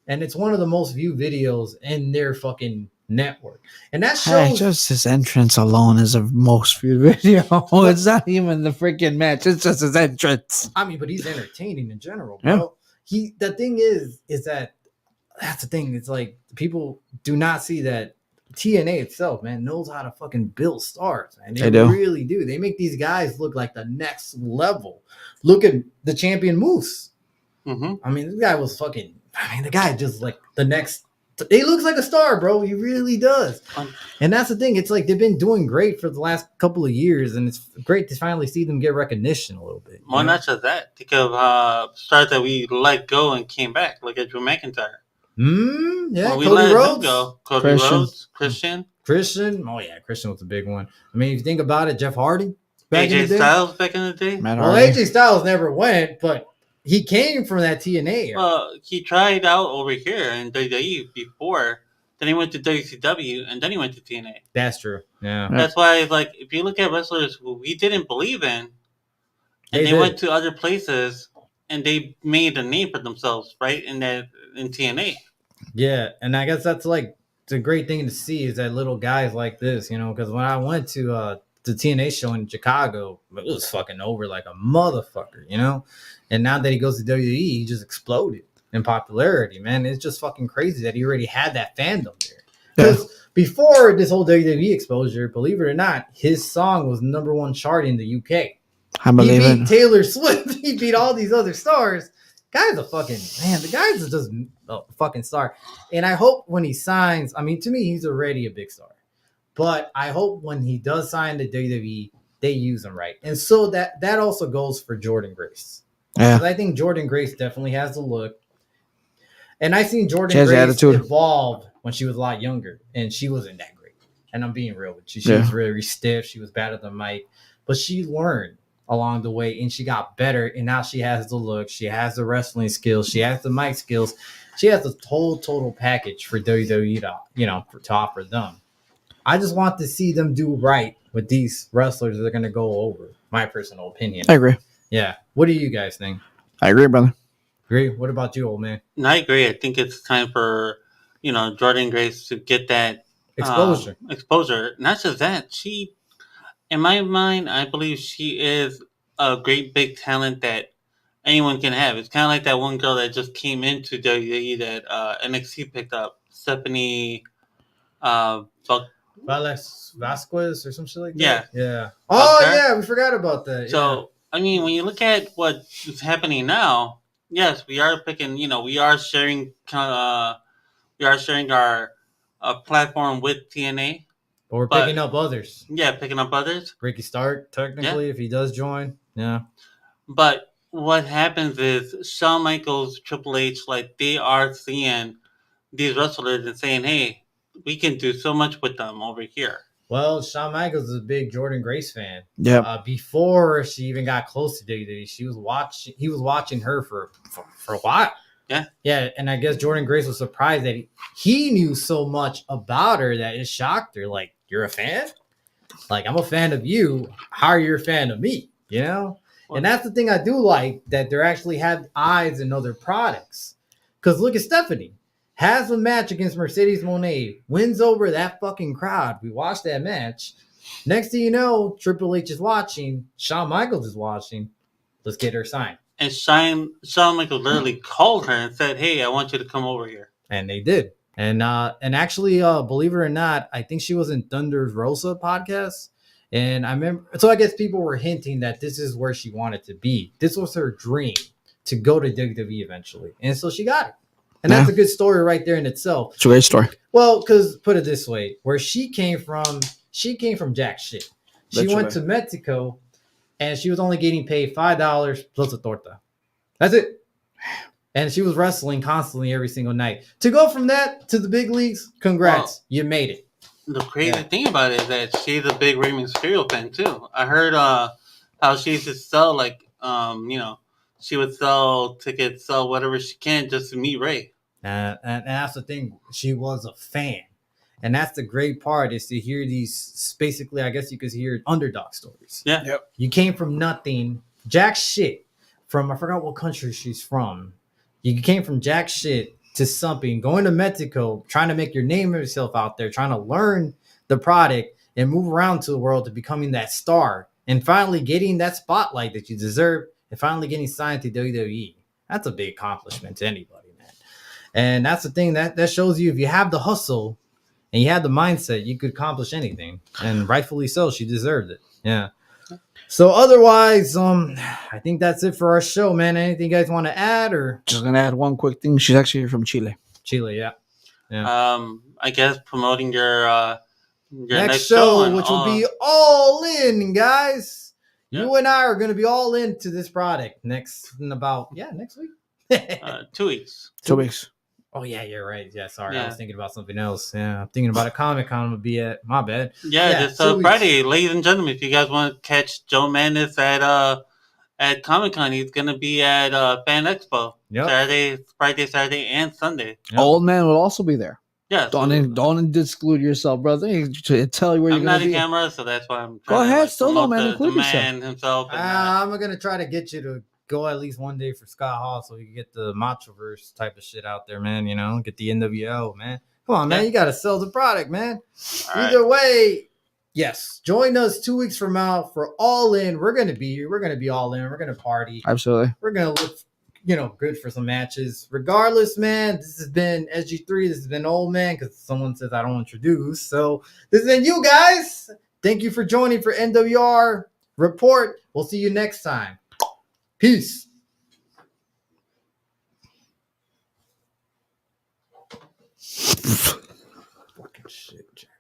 And it's one of the most viewed videos in their fucking network. And that shows just his entrance alone is a most viewed video. It's not even the freaking match, it's just his entrance. I mean, but he's entertaining in general, bro. Yeah. The thing is that that's the thing. It's like people do not see that TNA itself, man, knows how to fucking build stars, man. They really do. They make these guys look like the next level. Look at the champion Moose. Mm-hmm. I mean, this guy was fucking. I mean, the guy just like the next. He looks like a star, bro. He really does. And that's the thing. It's like they've been doing great for the last couple of years, and it's great to finally see them get recognition a little bit. Well, not just that. Think of stars that we let go and came back, like at Drew McIntyre. Yeah, well, Cody Rhodes. Go. Cody Rhodes, Christian. Oh yeah, Christian was a big one. I mean, if you think about it, Jeff Hardy, AJ Styles back in the day. Well, AJ Styles never went, but he came from that TNA. Well, he tried out over here in WWE before. Then he went to WCW, and then he went to TNA. That's true. Yeah. That's why, like, if you look at wrestlers who we didn't believe in, and they went to other places, and they made a name for themselves, right, in TNA. Yeah, and I guess that's like the great thing to see is that little guys like this, because when I went to the TNA show in Chicago, it was fucking over like a motherfucker, And now that he goes to WWE, he just exploded in popularity, man. It's just fucking crazy that he already had that fandom there. Because before this whole WWE exposure, believe it or not, his song was #1 chart in the UK. I believe he beat Taylor Swift. He beat all these other stars. Guy's a fucking man. The guy's just a fucking star. And I hope when he signs, I mean, to me, he's already a big star. But I hope when he does sign to WWE, they use them right. And so that also goes for Jordan Grace. Yeah. I think Jordan Grace definitely has the look. And I seen She Jordan has Grace attitude. evolve when she was a lot younger, and she wasn't that great. And I'm being real with you. She Yeah. was really stiff. She was bad at the mic, but she learned along the way, and she got better. And now she has the look. She has the wrestling skills. She has the mic skills. She has the total package for WWE to offer them. I just want to see them do right with these wrestlers that are going to go over. My personal opinion. I agree. Yeah. What do you guys think? I agree, brother. Agree? What about you, old man? And I agree. I think it's time for Jordan Grace to get that Exposure. exposure. Not just that, she, in my mind, I believe she is a great big talent that anyone can have. It's kind of like that one girl that just came into WWE that NXT picked up, Stephanie. Vasquez or some shit like Yeah. that. Yeah. Oh Buckner. yeah, we forgot about that. So I mean, when you look at what is happening now, yes, we are picking. We are sharing. We are sharing our platform with TNA. But we're picking up others. Yeah, picking up others. Ricky Stark, technically, if he does join. Yeah. But what happens is Shawn Michaels, Triple H, like they are seeing these wrestlers and saying, "Hey, we can do so much with them over here." Well, Shawn Michaels is a big Jordan Grace fan. Yeah. Before she even got close to WWE, he was watching her for a while. Yeah. Yeah, and I guess Jordan Grace was surprised that he knew so much about her that it shocked her. Like, you're a fan? Like, I'm a fan of you. How are you a fan of me? You know? And that's the thing I do like, that they actually have eyes and know their products. Because look at Stephanie. Has a match against Mercedes Moné, wins over that fucking crowd. We watched that match. Next thing you know, Triple H is watching. Shawn Michaels is watching. Let's get her signed. And Shawn Michaels literally called her and said, "Hey, I want you to come over here." And they did. And actually, believe it or not, I think she was in Thunder Rosa podcast. And I remember, so I guess people were hinting that this is where she wanted to be. This was her dream, to go to WWE eventually. And so she got it. And that's a good story right there in itself. It's a great story. Well, because put it this way, where she came from jack shit. She Literally. went to Mexico and she was only getting paid $5 plus a torta. That's it. And she was wrestling constantly every single night. To go from that to the big leagues, congrats. Well, you made it. The crazy thing about it is that she's a big Rey Mysterio fan too. I heard how she used to sell she would sell tickets, sell whatever she can just to meet Ray. And that's the thing. She was a fan. And that's the great part, is to hear these, basically, I guess you could hear underdog stories. Yeah. Yep. You came from nothing, jack shit, from, I forgot what country she's from. You came from jack shit to something, going to Mexico, trying to make your name of yourself out there, trying to learn the product and move around to the world to becoming that star, and finally getting that spotlight that you deserve, and finally getting signed to WWE. That's a big accomplishment to anybody, man. And that's the thing that shows you, if you have the hustle and you have the mindset, you could accomplish anything. And rightfully so, she deserved it. Yeah. So otherwise, I think that's it for our show, man. Anything you guys want to add, or Just gonna add one quick thing. She's actually from Chile. Chile? Yeah. I guess promoting your Next show, which will be All In, guys. Yeah. You and I are going to be all into this product next week. 2 weeks. 2 weeks. Oh yeah, you're right. Yeah, sorry, I Yeah. was thinking about something else. Yeah, I'm thinking about a Comic-Con. I'm gonna be at. My bad. Yeah, Yeah, this 2 weeks. Friday, ladies and gentlemen, if you guys want to catch Joe Madness at Comic Con, he's gonna be at Fan Expo Yep. Friday, Saturday, and Sunday. Yep. Old man will also be there. Yeah, Don't exclude yourself, brother. Tell you where I'm you're not gonna a be. camera, so that's why I'm. Go trying ahead, to, still though, promote man, the include man himself. And, I'm gonna try to get you to go at least one day for Scott Hall, so you can get the Machoverse type of shit out there, man. You know, get the NWO, man. Come on, man. Yeah. You gotta sell the product, man. All right. Either way, yes. Join us 2 weeks from now for All In. We're gonna be here. We're gonna be all in. We're gonna party. Absolutely. We're gonna look, good for some matches. Regardless, man, this has been SG3. This has been Old Man, because someone says I don't introduce. So this has been you guys. Thank you for joining for MWR Report. We'll see you next time. Peace. Fucking shit, Jack.